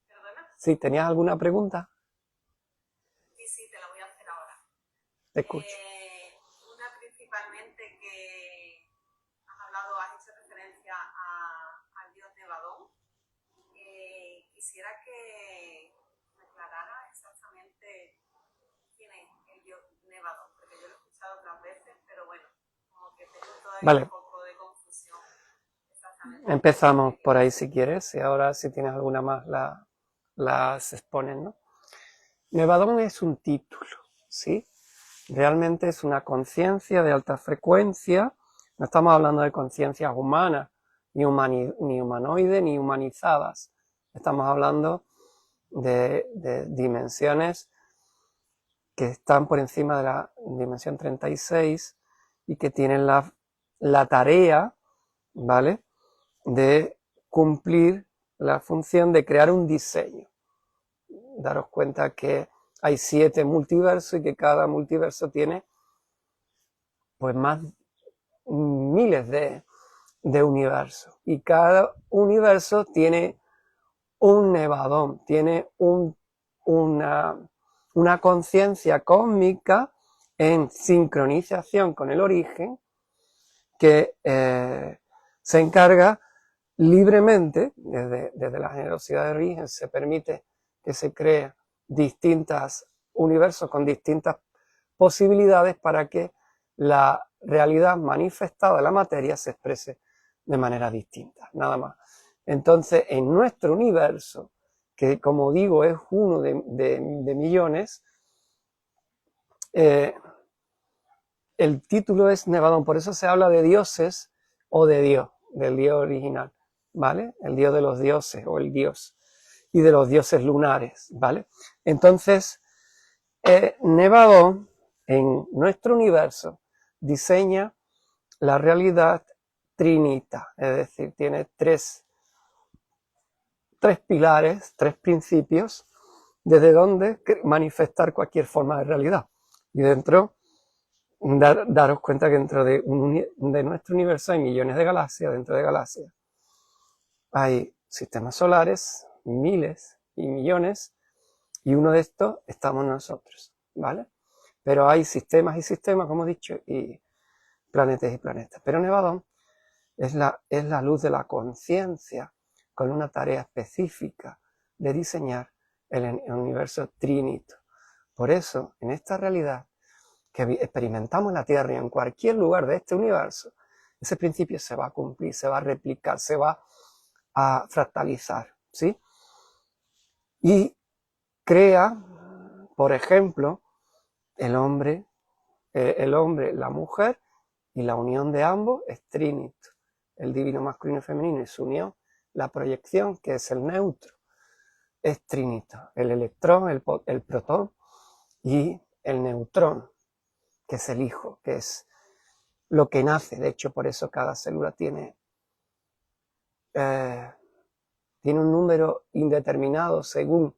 ¿Perdona? Sí, ¿tenías alguna pregunta? Sí, te la voy a hacer ahora. Te escucho. Una principalmente que has hecho referencia al dios Nevadón. Quisiera que me aclarara exactamente quién es el dios Nevadón, porque yo lo he escuchado otras veces, pero bueno, como que tengo todavía un poco de confusión. Exactamente. Empezamos por ahí si quieres, y ahora si tienes alguna más las expones, ¿no? Nevadón es un título, ¿sí? Realmente es una conciencia de alta frecuencia. No estamos hablando de conciencias humanas, ni humanoides, ni humanizadas. Estamos hablando de dimensiones que están por encima de la dimensión 36 y que tienen la tarea, ¿vale?, de cumplir la función de crear un diseño. Daros cuenta que hay 7 multiversos y que cada multiverso tiene pues más miles de universos. Y cada universo tiene un Nevadón, tiene una conciencia cósmica en sincronización con el origen que se encarga libremente, desde la generosidad de origen, se permite que se creen distintos universos con distintas posibilidades para que la realidad manifestada de la materia se exprese de manera distinta, nada más. Entonces, en nuestro universo, que como digo es uno de millones, el título es Nevadón, por eso se habla de dioses o de Dios, del Dios original, ¿vale? El Dios de los dioses o el Dios, y de los dioses lunares, ¿vale? Entonces, Nevadón en nuestro universo diseña la realidad trinita, es decir, tiene tres pilares, 3 principios, desde donde manifestar cualquier forma de realidad. Y dentro, daros cuenta que dentro de nuestro universo hay millones de galaxias, dentro de galaxias hay sistemas solares, miles y millones, y uno de estos estamos nosotros, ¿vale? Pero hay sistemas y sistemas, como he dicho, y planetas y planetas. Pero Nevadón es la luz de la conciencia con una tarea específica de diseñar el universo trinito. Por eso, en esta realidad que experimentamos en la Tierra y en cualquier lugar de este universo, ese principio se va a cumplir, se va a replicar, se va a fractalizar, ¿sí? Y crea, por ejemplo, el hombre, la mujer, y la unión de ambos es trinito. El divino masculino y femenino y su unión, la proyección, que es el neutro, es trinito. El electrón, el protón y el neutrón, que es el hijo, que es lo que nace. De hecho, por eso cada célula tiene un número indeterminado según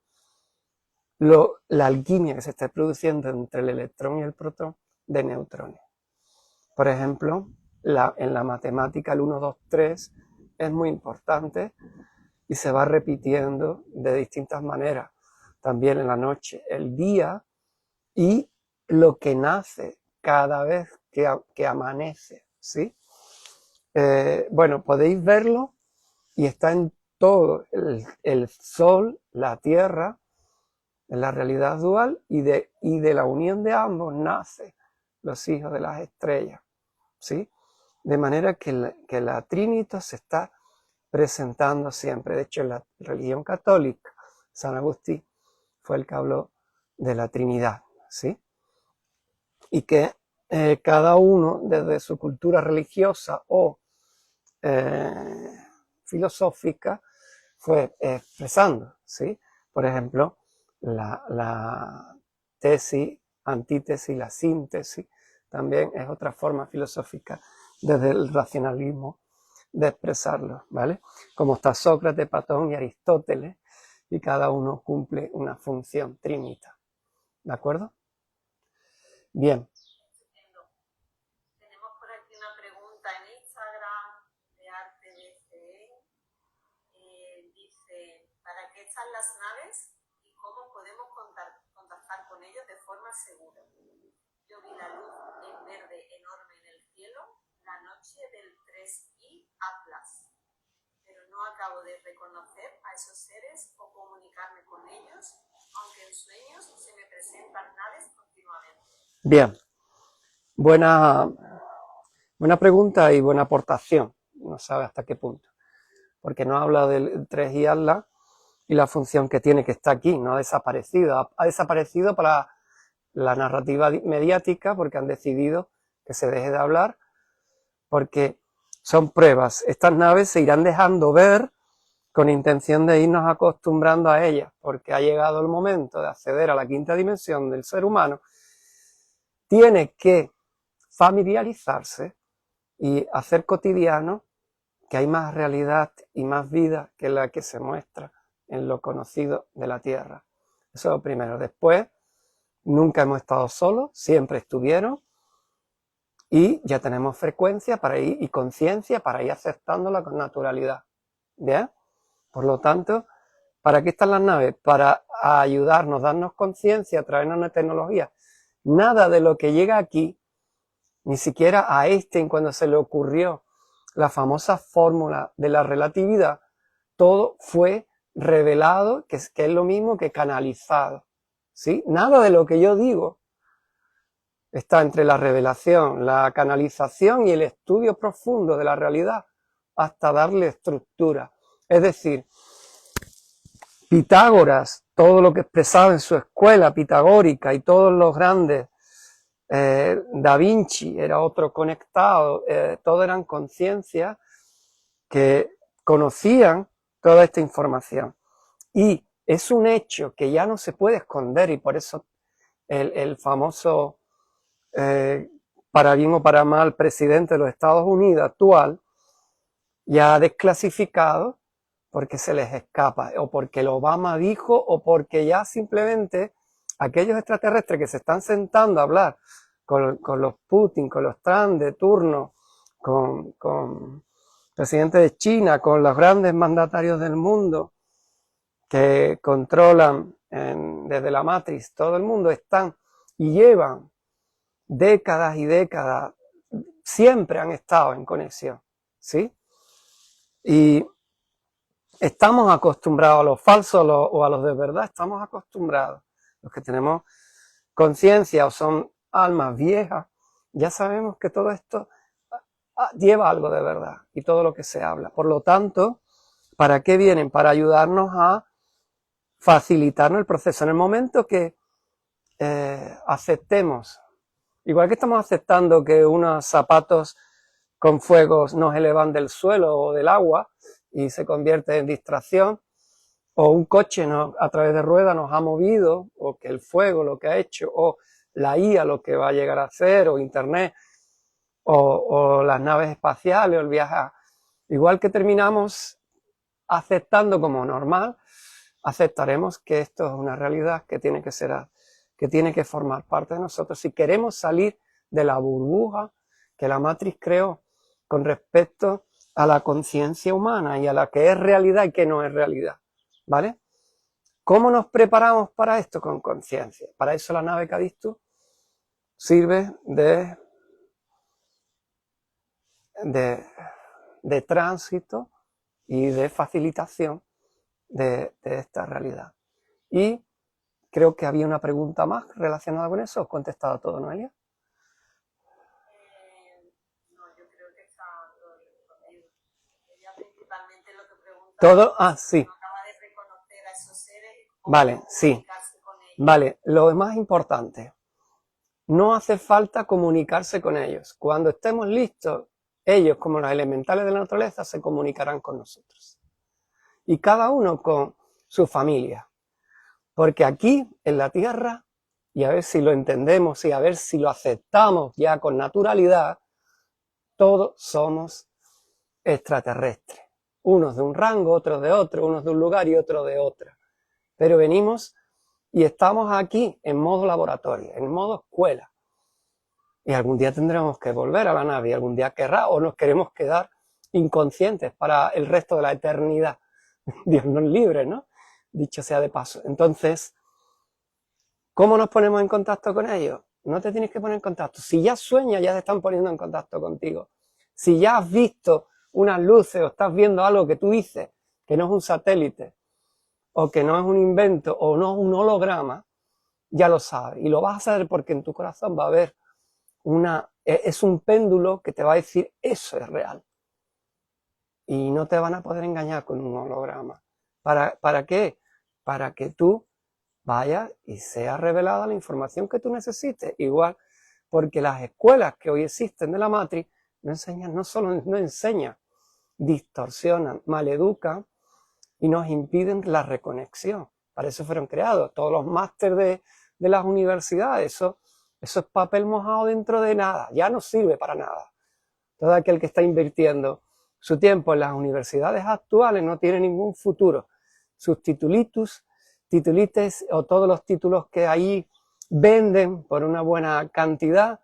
la alquimia que se está produciendo entre el electrón y el protón de neutrones. Por ejemplo, en la matemática el 1, 2, 3 es muy importante y se va repitiendo de distintas maneras. También en la noche, el día y lo que nace cada vez que amanece, ¿sí? Bueno, podéis verlo y está en todo el sol, la tierra, en la realidad dual y de la unión de ambos nace los hijos de las estrellas, ¿sí? De manera que la Trinidad se está presentando siempre. De hecho, en la religión católica, San Agustín fue el que habló de la Trinidad, ¿sí? Y que cada uno, desde su cultura religiosa o filosófica, fue expresando, ¿sí? Por ejemplo, la tesis, antítesis, la síntesis, también es otra forma filosófica desde el racionalismo de expresarlo, ¿vale? Como está Sócrates, Platón y Aristóteles, y cada uno cumple una función trinita, ¿de acuerdo? Bien. Tenemos por aquí una pregunta en Instagram de Arte BCE. Dice, ¿para qué están las naves y cómo podemos contactar con ellos de forma segura? Yo vi la luz en verde enorme en el cielo la noche del 3I Atlas, pero no acabo de reconocer a esos seres o comunicarme con ellos, aunque en sueños se me presentan naves continuamente. Bien, buena pregunta y buena aportación, no sabe hasta qué punto, porque no habla del 3I Atlas y la función que tiene, que está aquí, no ha desaparecido, ha desaparecido para la narrativa mediática porque han decidido que se deje de hablar, porque son pruebas. Estas naves se irán dejando ver con intención de irnos acostumbrando a ellas, porque ha llegado el momento de acceder a la quinta dimensión del ser humano. Tiene que familiarizarse y hacer cotidiano que hay más realidad y más vida que la que se muestra en lo conocido de la Tierra. Eso es lo primero. Después, nunca hemos estado solos, siempre estuvieron, y ya tenemos frecuencia para ir y conciencia para ir aceptándola con naturalidad. ¿Bien? Por lo tanto, ¿para qué están las naves? Para ayudarnos, darnos conciencia, traernos una tecnología. Nada de lo que llega aquí, ni siquiera a Einstein cuando se le ocurrió la famosa fórmula de la relatividad, todo fue revelado, que es lo mismo que canalizado, ¿sí? Nada de lo que yo digo está entre la revelación, la canalización y el estudio profundo de la realidad hasta darle estructura. Es decir, Pitágoras, todo lo que expresaba en su escuela pitagórica y todos los grandes, Da Vinci era otro conectado, todos eran conciencias que conocían toda esta información. Y es un hecho que ya no se puede esconder y por eso el famoso, para bien o para mal, presidente de los Estados Unidos actual ya ha desclasificado porque se les escapa, o porque el Obama dijo, o porque ya simplemente aquellos extraterrestres que se están sentando a hablar con los Putin, con los Trump de turno, con presidente de China, con los grandes mandatarios del mundo que controlan desde la matriz, todo el mundo están y llevan décadas y décadas, siempre han estado en conexión, ¿sí? Y estamos acostumbrados a los falsos o a los de verdad, estamos acostumbrados. Los que tenemos conciencia o son almas viejas, ya sabemos que todo esto lleva algo de verdad y todo lo que se habla. Por lo tanto, ¿para qué vienen? Para ayudarnos a facilitarnos el proceso. En el momento que aceptemos, igual que estamos aceptando que unos zapatos con fuegos nos elevan del suelo o del agua y se convierte en distracción, o un coche a través de ruedas nos ha movido, o que el fuego lo que ha hecho, o la IA lo que va a llegar a hacer, o internet, o las naves espaciales, o el viaje. Igual que terminamos aceptando como normal, aceptaremos que esto es una realidad que tiene que ser, que tiene que formar parte de nosotros. Si queremos salir de la burbuja que la Matrix creó con respecto a la conciencia humana y a la que es realidad y que no es realidad, ¿vale? ¿Cómo nos preparamos para esto? Con conciencia. Para eso la nave Cadistus sirve de tránsito y de facilitación de esta realidad. Y creo que había una pregunta más relacionada con eso. ¿Os he contestado todo, Noelia? No, yo creo que está todo respondido. Ella principalmente lo que pregunta Todo, sí. no acaba de reconocer a esos seres. Vale, sí. Con ellos. Vale, lo más importante, no hace falta comunicarse con ellos. Cuando estemos listos, ellos, como los elementales de la naturaleza, se comunicarán con nosotros. Y cada uno con su familia. Porque aquí, en la Tierra, y a ver si lo entendemos y a ver si lo aceptamos ya con naturalidad, todos somos extraterrestres. Unos de un rango, otros de otro, unos de un lugar y otros de otro. Pero venimos y estamos aquí en modo laboratorio, en modo escuela. Y algún día tendremos que volver a la nave, y algún día querrá, o nos queremos quedar inconscientes para el resto de la eternidad. Dios nos libre, ¿no? Dicho sea de paso. Entonces, ¿cómo nos ponemos en contacto con ellos? No te tienes que poner en contacto. Si ya sueñas, ya se están poniendo en contacto contigo. Si ya has visto unas luces o estás viendo algo que tú dices que no es un satélite, o que no es un invento, o no es un holograma, ya lo sabes. Y lo vas a saber porque en tu corazón va a haber es un péndulo que te va a decir eso es real. Y no te van a poder engañar con un holograma. ¿Para qué? Para que tú vayas y sea revelada la información que tú necesites. Igual, porque las escuelas que hoy existen de la Matrix no enseñan, no solo no enseñan, distorsionan, maleducan y nos impiden la reconexión. Para eso fueron creados todos los másteres de las universidades. Eso es papel mojado dentro de nada, ya no sirve para nada. Todo aquel que está invirtiendo su tiempo en las universidades actuales no tiene ningún futuro. Sus titulites o todos los títulos que ahí venden por una buena cantidad,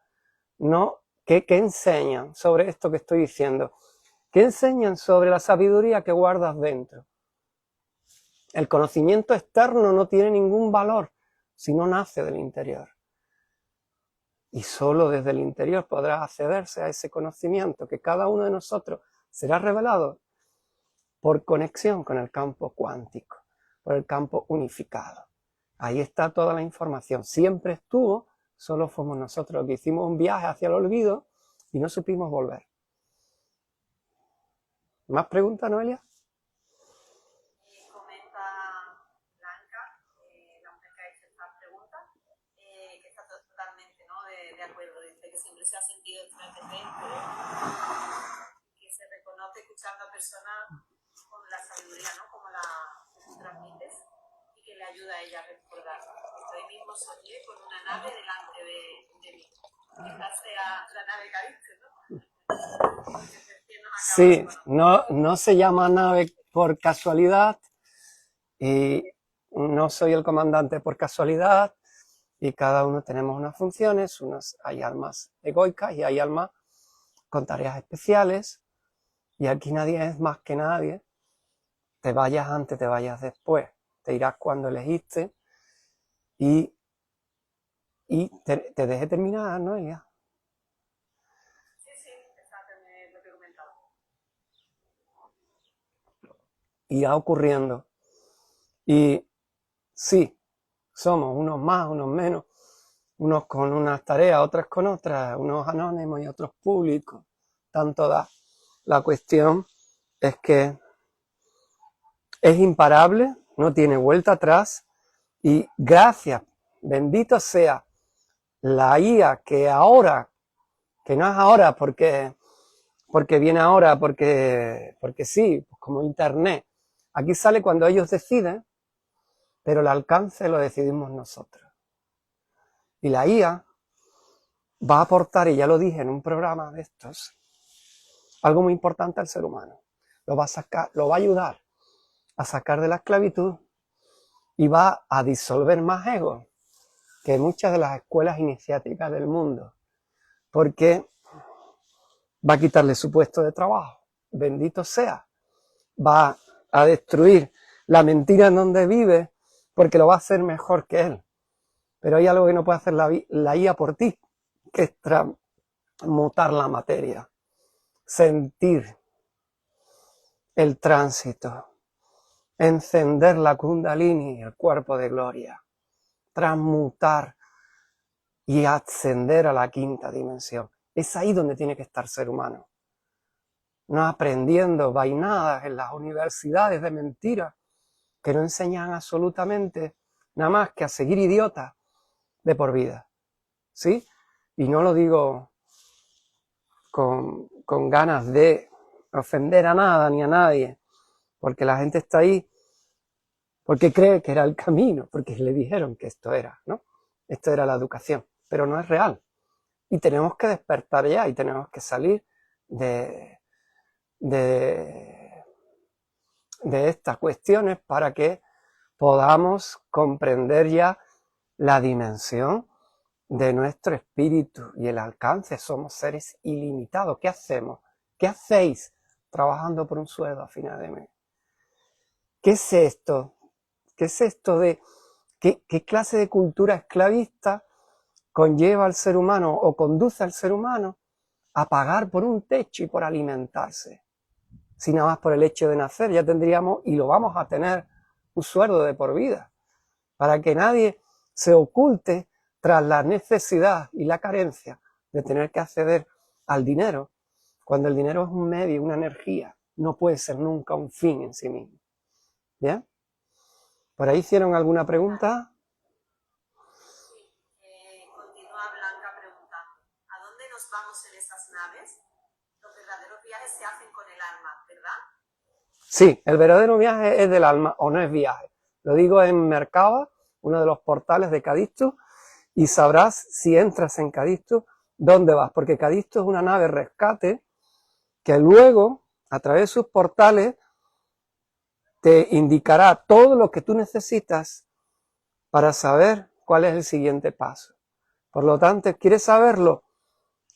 ¿no? ¿Qué enseñan sobre esto que estoy diciendo? ¿Qué enseñan sobre la sabiduría que guardas dentro? El conocimiento externo no tiene ningún valor si no nace del interior. Y solo desde el interior podrá accederse a ese conocimiento que cada uno de nosotros será revelado por conexión con el campo cuántico, por el campo unificado. Ahí está toda la información. Siempre estuvo, solo fuimos nosotros que hicimos un viaje hacia el olvido y no supimos volver. ¿Más preguntas, Noelia? Se ha sentido extraterrestre, que se reconoce escuchando a personas con la sabiduría, ¿no? Como la que tú transmites, y que le ayuda a ella a recordar. Hoy mismo soñé con una nave delante de mí. Quizás sea la nave Cadistus, ¿no? Sí, no se llama nave por casualidad, y no soy el comandante por casualidad, y cada uno tenemos unas funciones, hay almas egoicas y hay almas con tareas especiales, y aquí nadie es más que nadie. Te vayas antes, te vayas después, te irás cuando elegiste, y te deje terminar, ¿no, Elia? Sí, exactamente lo que he comentado. irá ocurriendo. Y sí, somos unos más, unos menos, unos con unas tareas, otras con otras, unos anónimos y otros públicos, tanto da. La cuestión es que es imparable, no tiene vuelta atrás, y gracias, bendito sea la IA que ahora, que no es ahora porque viene ahora, porque sí, como internet, aquí sale cuando ellos deciden, pero el alcance lo decidimos nosotros. Y la IA va a aportar, y ya lo dije en un programa de estos, algo muy importante al ser humano. Lo va a ayudar a sacar de la esclavitud y va a disolver más egos que muchas de las escuelas iniciáticas del mundo, porque va a quitarle su puesto de trabajo, bendito sea, va a destruir la mentira en donde vive, porque lo va a hacer mejor que él. Pero hay algo que no puede hacer la IA por ti, que es transmutar la materia, sentir el tránsito, encender la Kundalini, el cuerpo de gloria, transmutar y ascender a la quinta dimensión. Es ahí donde tiene que estar el ser humano. No aprendiendo vainadas en las universidades de mentiras que no enseñan absolutamente nada más que a seguir idiotas de por vida. ¿Sí? Y no lo digo con ganas de ofender a nada ni a nadie, porque la gente está ahí porque cree que era el camino, porque le dijeron que esto era, ¿no? Esto era la educación, pero no es real. Y tenemos que despertar ya y tenemos que salir de estas cuestiones para que podamos comprender ya la dimensión de nuestro espíritu y el alcance. Somos seres ilimitados. ¿Qué hacemos? ¿Qué hacéis trabajando por un sueldo a final de mes? ¿Qué es esto? ¿Qué es esto de qué clase de cultura esclavista conlleva al ser humano o conduce al ser humano a pagar por un techo y por alimentarse? Si nada más por el hecho de nacer ya tendríamos, y lo vamos a tener, un sueldo de por vida, para que nadie se oculte tras la necesidad y la carencia de tener que acceder al dinero, cuando el dinero es un medio, una energía, no puede ser nunca un fin en sí mismo. ¿Bien? ¿Por ahí hicieron alguna pregunta? Sí, continúa Blanca preguntando, ¿a dónde nos vamos en esas naves? Los verdaderos viajes se hacen con el alma, ¿verdad? Sí, el verdadero viaje es del alma o no es viaje. Lo digo en Mercaba, uno de los portales de Cadixtus, y sabrás si entras en Cadixtus dónde vas, porque Cadixtus es una nave rescate que luego, a través de sus portales, te indicará todo lo que tú necesitas para saber cuál es el siguiente paso. Por lo tanto, ¿quieres saberlo?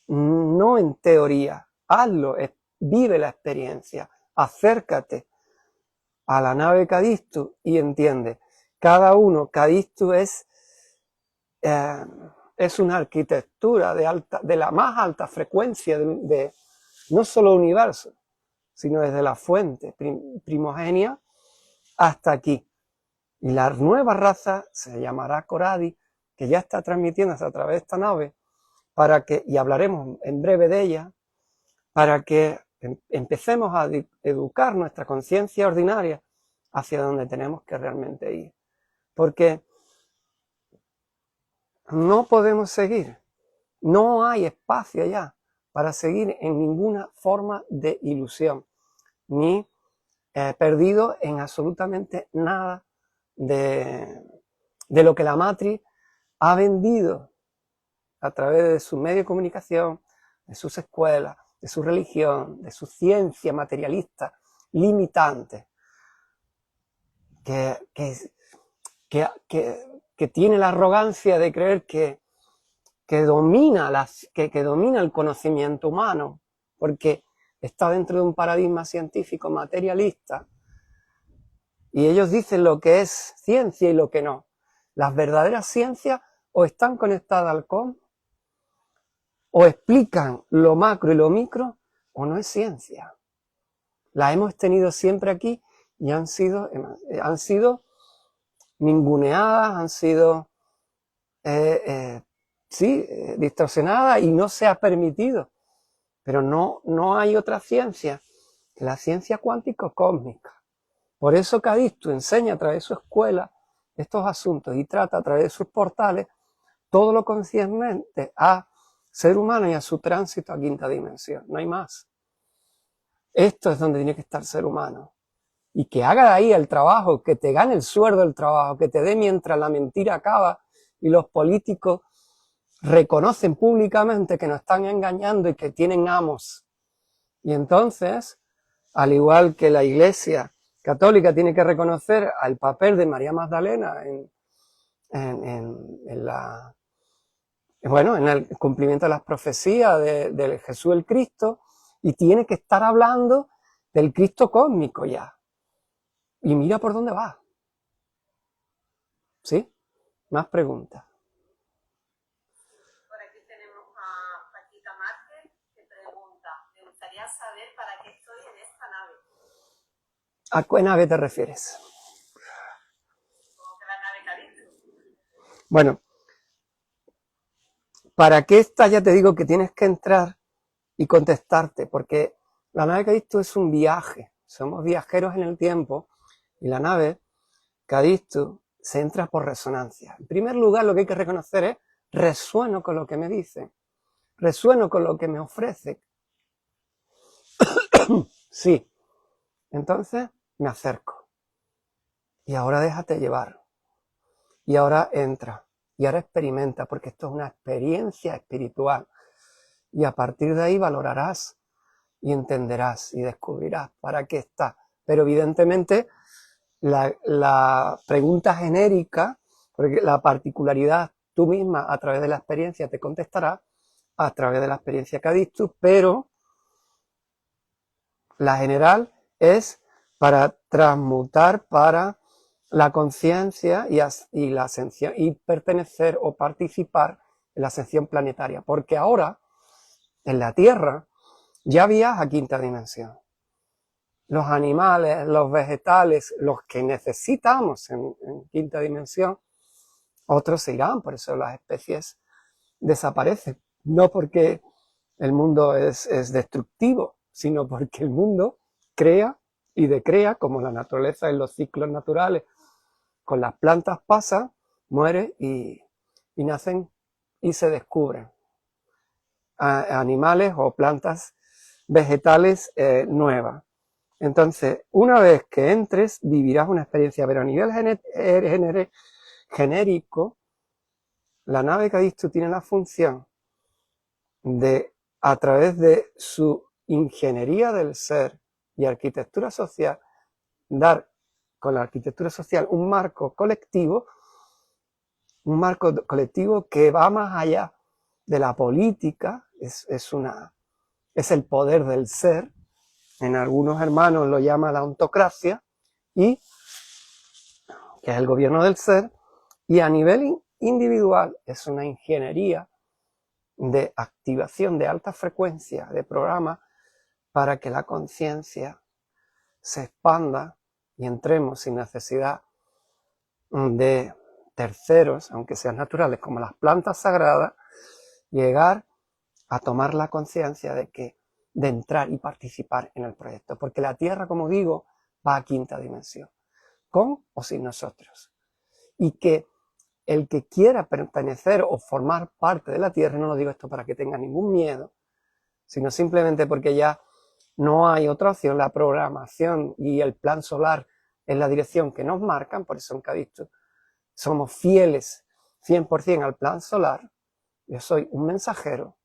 No en teoría, hazlo, vive la experiencia, acércate a la nave Cadixtus y entiende. Cada uno, Cadixtus es una arquitectura de la más alta frecuencia de no solo universo, sino desde la fuente primogenia hasta aquí. Y la nueva raza se llamará Coradi, que ya está transmitiéndose a través de esta nave, y hablaremos en breve de ella, para que empecemos a educar nuestra conciencia ordinaria hacia donde tenemos que realmente ir. Porque no podemos seguir, no hay espacio ya para seguir en ninguna forma de ilusión, ni perdido en absolutamente nada de lo que la matriz ha vendido a través de su medio de comunicación, de sus escuelas, de su religión, de su ciencia materialista limitante, que tiene la arrogancia de creer que domina el conocimiento humano, porque está dentro de un paradigma científico materialista, y ellos dicen lo que es ciencia y lo que no. Las verdaderas ciencias o están conectadas al cosmos, o explican lo macro y lo micro, o no es ciencia. La hemos tenido siempre aquí y han sido ninguneadas, han sido distorsionadas y no se ha permitido. Pero no hay otra ciencia que la ciencia cuántico-cósmica. Por eso Cadixto enseña a través de su escuela estos asuntos y trata a través de sus portales todo lo concerniente a ser humano y a su tránsito a quinta dimensión. No hay más. Esto es donde tiene que estar ser humano. Y que haga de ahí el trabajo, que te gane el sueldo del trabajo, que te dé mientras la mentira acaba y los políticos reconocen públicamente que nos están engañando y que tienen amos. Y entonces, al igual que la Iglesia Católica tiene que reconocer al papel de María Magdalena en el cumplimiento de las profecías de Jesús el Cristo, y tiene que estar hablando del Cristo cósmico ya. Y mira por dónde va. ¿Sí? Más preguntas. Por aquí tenemos a Paquita Márquez que pregunta, me gustaría saber para qué estoy en esta nave. ¿A qué nave te refieres? Como que la nave Cadixto. Bueno, ¿para qué está? Ya te digo que tienes que entrar y contestarte, porque la nave Cadixto es un viaje. Somos viajeros en el tiempo y la nave Cadixto se entra por resonancia. En primer lugar, lo que hay que reconocer es resueno con lo que me dicen, resueno con lo que me ofrece. Sí, entonces me acerco. Y ahora déjate llevar. Y ahora entra. Y ahora experimenta, porque esto es una experiencia espiritual. Y a partir de ahí valorarás y entenderás y descubrirás para qué está. Pero evidentemente la pregunta genérica, porque la particularidad tú misma a través de la experiencia te contestará a través de la experiencia Cadixto, pero la general es para transmutar para la conciencia y la ascensión, y pertenecer o participar en la ascensión planetaria, porque ahora en la Tierra ya viaja a quinta dimensión. Los animales, los vegetales, los que necesitamos en quinta dimensión, otros se irán, por eso las especies desaparecen. No porque el mundo es destructivo, sino porque el mundo crea y decrea, como la naturaleza en los ciclos naturales. Con las plantas pasa, muere y nacen y se descubren animales o plantas vegetales nuevas. Entonces, una vez que entres, vivirás una experiencia, pero a nivel genérico, la nave Cadixto tiene la función de, a través de su ingeniería del ser y arquitectura social, dar con la arquitectura social un marco colectivo que va más allá de la política, es el poder del ser. En algunos hermanos lo llama la ontocracia, y que es el gobierno del ser, y a nivel individual es una ingeniería de activación de alta frecuencia de programa para que la conciencia se expanda y entremos sin necesidad de terceros, aunque sean naturales, como las plantas sagradas, llegar a tomar la conciencia de entrar y participar en el proyecto, porque la Tierra, como digo, va a quinta dimensión, con o sin nosotros, y que el que quiera pertenecer o formar parte de la Tierra, no lo digo esto para que tenga ningún miedo, sino simplemente porque ya no hay otra opción, la programación y el plan solar es la dirección que nos marcan, por eso en Cadixto somos fieles 100% al plan solar. Yo soy un mensajero,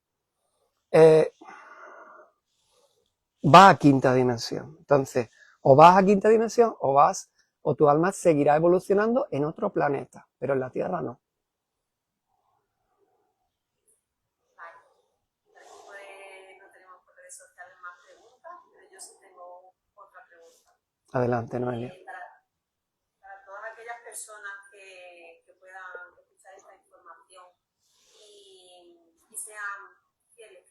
va a quinta dimensión. Entonces, o vas a quinta dimensión o tu alma seguirá evolucionando en otro planeta, pero en la Tierra no. Vale. Pues no tenemos por redes sociales más preguntas, pero yo sí tengo otra pregunta. Adelante, Noelia. Para todas aquellas personas que puedan escuchar esta información y sean fieles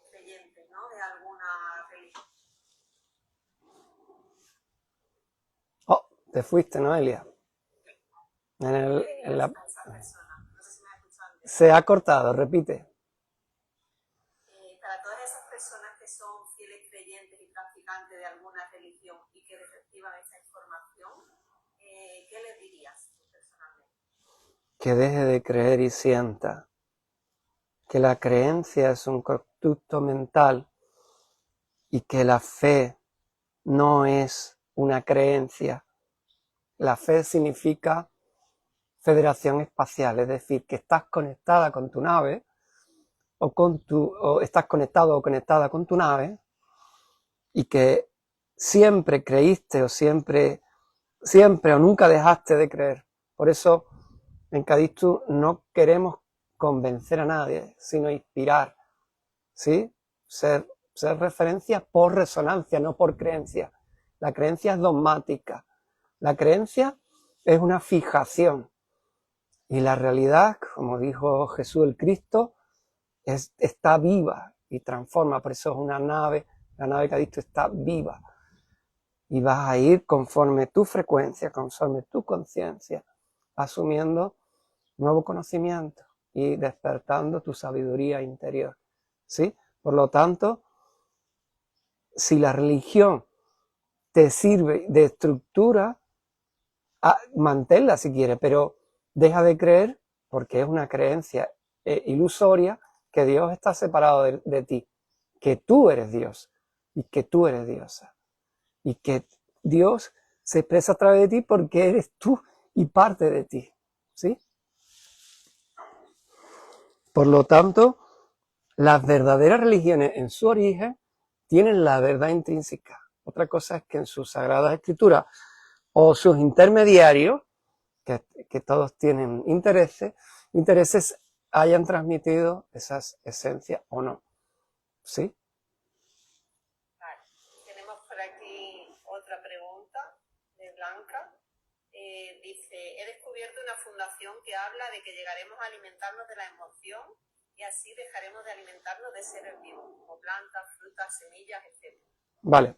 creyentes, ¿no?, de alguna religión. Te fuiste, Noelia. En la... Esa persona. No sé si me has escuchado antes. Se ha cortado, repite. Para todas esas personas que son fieles creyentes y practicantes de alguna religión y que reciban esa información, ¿qué les dirías tú personalmente? Que deje de creer y sienta que la creencia es un constructo mental y que la fe no es una creencia. La fe significa federación espacial, es decir, que estás conectada con tu nave o estás conectado o conectada con tu nave y que siempre creíste o siempre o nunca dejaste de creer. Por eso en Cadixtus no queremos convencer a nadie, sino inspirar, ¿sí? Ser referencia por resonancia, no por creencia. La creencia es dogmática. La creencia es una fijación. Y la realidad, como dijo Jesús el Cristo, está viva y transforma. Por eso es una nave, la nave Cadixtus está viva. Y vas a ir conforme tu frecuencia, conforme tu conciencia, asumiendo nuevo conocimiento y despertando tu sabiduría interior, ¿sí? Por lo tanto, si la religión te sirve de estructura, manténla si quieres, pero deja de creer, porque es una creencia ilusoria, que Dios está separado de ti, que tú eres Dios y que tú eres diosa, y que Dios se expresa a través de ti porque eres tú y parte de ti, ¿sí? Por lo tanto, las verdaderas religiones en su origen tienen la verdad intrínseca. Otra cosa es que en sus sagradas escrituras o sus intermediarios, que todos tienen intereses hayan transmitido esas esencias o no. ¿Sí? Vale. Tenemos por aquí otra pregunta de Blanca. Dice, he descubierto una fundación que habla de que llegaremos a alimentarnos de la emoción y así dejaremos de alimentarnos de seres vivos, como plantas, frutas, semillas, etc. Vale.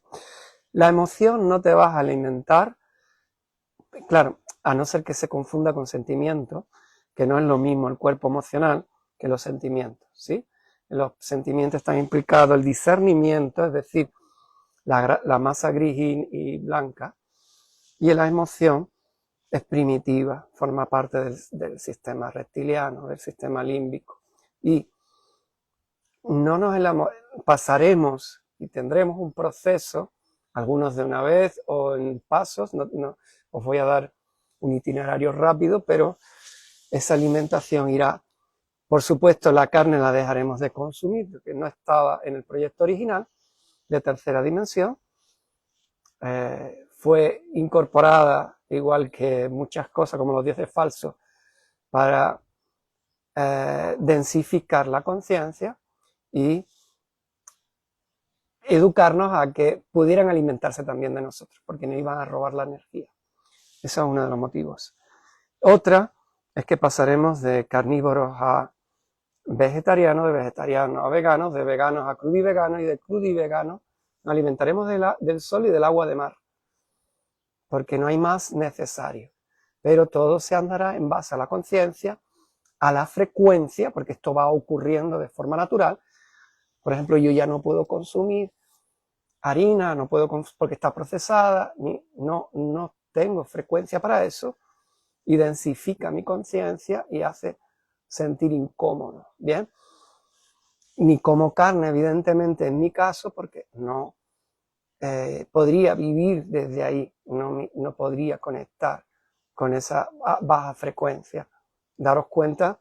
La emoción no te vas a alimentar, claro, a no ser que se confunda con sentimiento, que no es lo mismo el cuerpo emocional que los sentimientos, ¿sí? En los sentimientos está implicado el discernimiento, es decir, la masa gris y blanca, y la emoción es primitiva, forma parte del sistema reptiliano, del sistema límbico, y no nos pasaremos y tendremos un proceso, algunos de una vez o en pasos, no, os voy a dar un itinerario rápido, pero esa alimentación irá, por supuesto la carne la dejaremos de consumir, porque no estaba en el proyecto original de tercera dimensión, fue incorporada, igual que muchas cosas como los dioses falsos, para densificar la conciencia y educarnos a que pudieran alimentarse también de nosotros, porque no iban a robar la energía. Ese es uno de los motivos. Otra es que pasaremos de carnívoros a vegetarianos, de vegetarianos a veganos, de veganos a crudiveganos y de crudiveganos nos alimentaremos del sol y del agua de mar, porque no hay más necesario. Pero todo se andará en base a la conciencia, a la frecuencia, porque esto va ocurriendo de forma natural. Por ejemplo, yo ya no puedo consumir harina, no puedo porque está procesada, no tengo frecuencia para eso, y densifica mi conciencia y hace sentir incómodo, ¿bien? Ni como carne, evidentemente, en mi caso, porque no podría vivir desde ahí, no podría conectar con esa baja frecuencia. Daros cuenta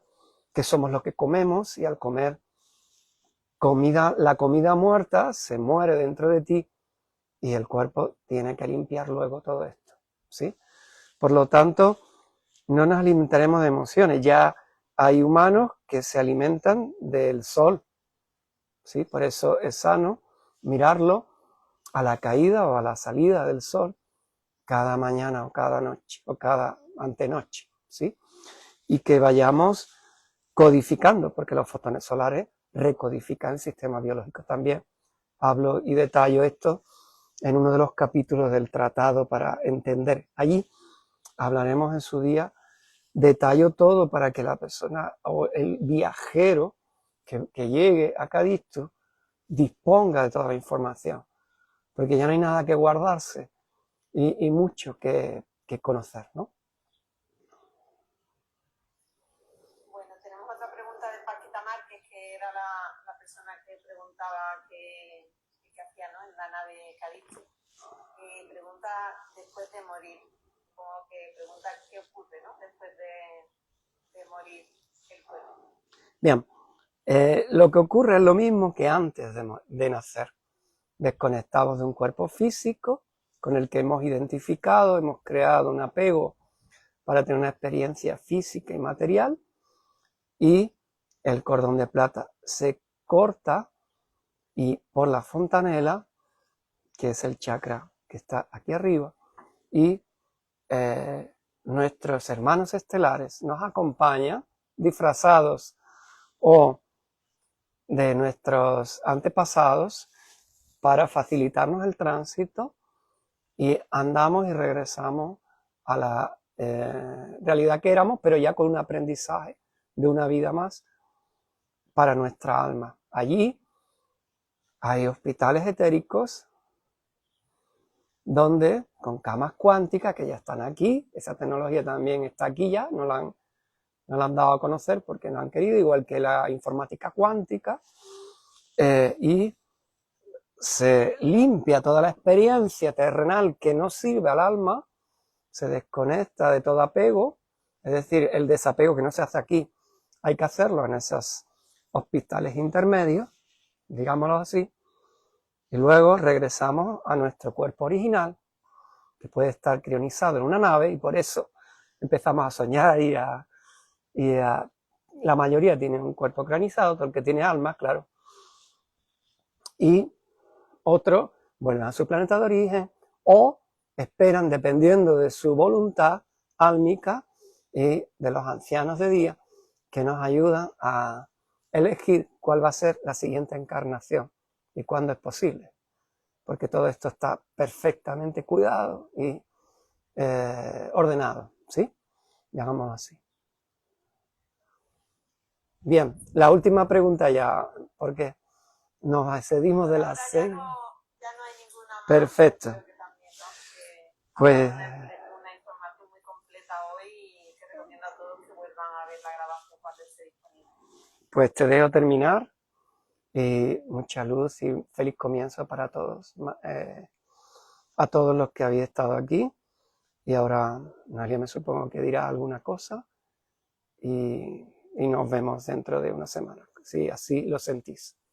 que somos lo que comemos y al comer la comida muerta se muere dentro de ti y el cuerpo tiene que limpiar luego todo esto, ¿sí? Por lo tanto, no nos alimentaremos de emociones. Ya hay humanos que se alimentan del sol, ¿sí? Por eso es sano mirarlo a la caída o a la salida del sol cada mañana o cada noche o cada antenoche, ¿sí? Y que vayamos codificando, porque los fotones solares recodifican el sistema biológico también. Hablo y detallo esto en uno de los capítulos del tratado para entender. Allí hablaremos en su día, detallo todo para que la persona o el viajero que llegue a Cadixto disponga de toda la información, porque ya no hay nada que guardarse y mucho que conocer, ¿no? Bueno, tenemos otra pregunta de Paquita Márquez, que era la persona que preguntaba qué hacía, ¿no?, en la nave Cadixto. Pregunta después de morir, como que pregunta qué ocurre, ¿no?, después de morir el cuerpo. Bien, lo que ocurre es lo mismo que antes de nacer, desconectados de un cuerpo físico con el que hemos identificado, hemos creado un apego para tener una experiencia física y material, y el cordón de plata se corta y por la fontanela, que es el chakra que está aquí arriba, y nuestros hermanos estelares nos acompañan disfrazados o de nuestros antepasados para facilitarnos el tránsito, y andamos y regresamos a la realidad que éramos, pero ya con un aprendizaje de una vida más para nuestra alma. Allí hay hospitales etéricos donde, con camas cuánticas que ya están aquí, esa tecnología también está aquí ya, no la han dado a conocer porque no han querido, igual que la informática cuántica, y se limpia toda la experiencia terrenal que no sirve al alma, se desconecta de todo apego, es decir, el desapego que no se hace aquí, hay que hacerlo en esos hospitales intermedios, digámoslo así, y luego regresamos a nuestro cuerpo original, que puede estar crionizado en una nave, y por eso empezamos a soñar la mayoría tiene un cuerpo crionizado, todo el que tiene alma, claro, y otros vuelven a su planeta de origen o esperan, dependiendo de su voluntad álmica y de los ancianos de día, que nos ayudan a elegir cuál va a ser la siguiente encarnación y cuándo es posible, porque todo esto está perfectamente cuidado y ordenado, ¿sí? Llamámoslo así. Bien, la última pregunta ya, porque nos excedimos de las 6. Ya no hay ninguna más. Perfecto. Creo que también, ¿no?, que Pues una información muy completa hoy, y que recomiendo a todos que vuelvan a ver la grabación cuando esté disponible. Pues te dejo terminar, y mucha luz y feliz comienzo para todos, a todos los que habéis estado aquí. Y ahora Nalia me supongo que dirá alguna cosa y nos vemos dentro de una semana, si así lo sentís.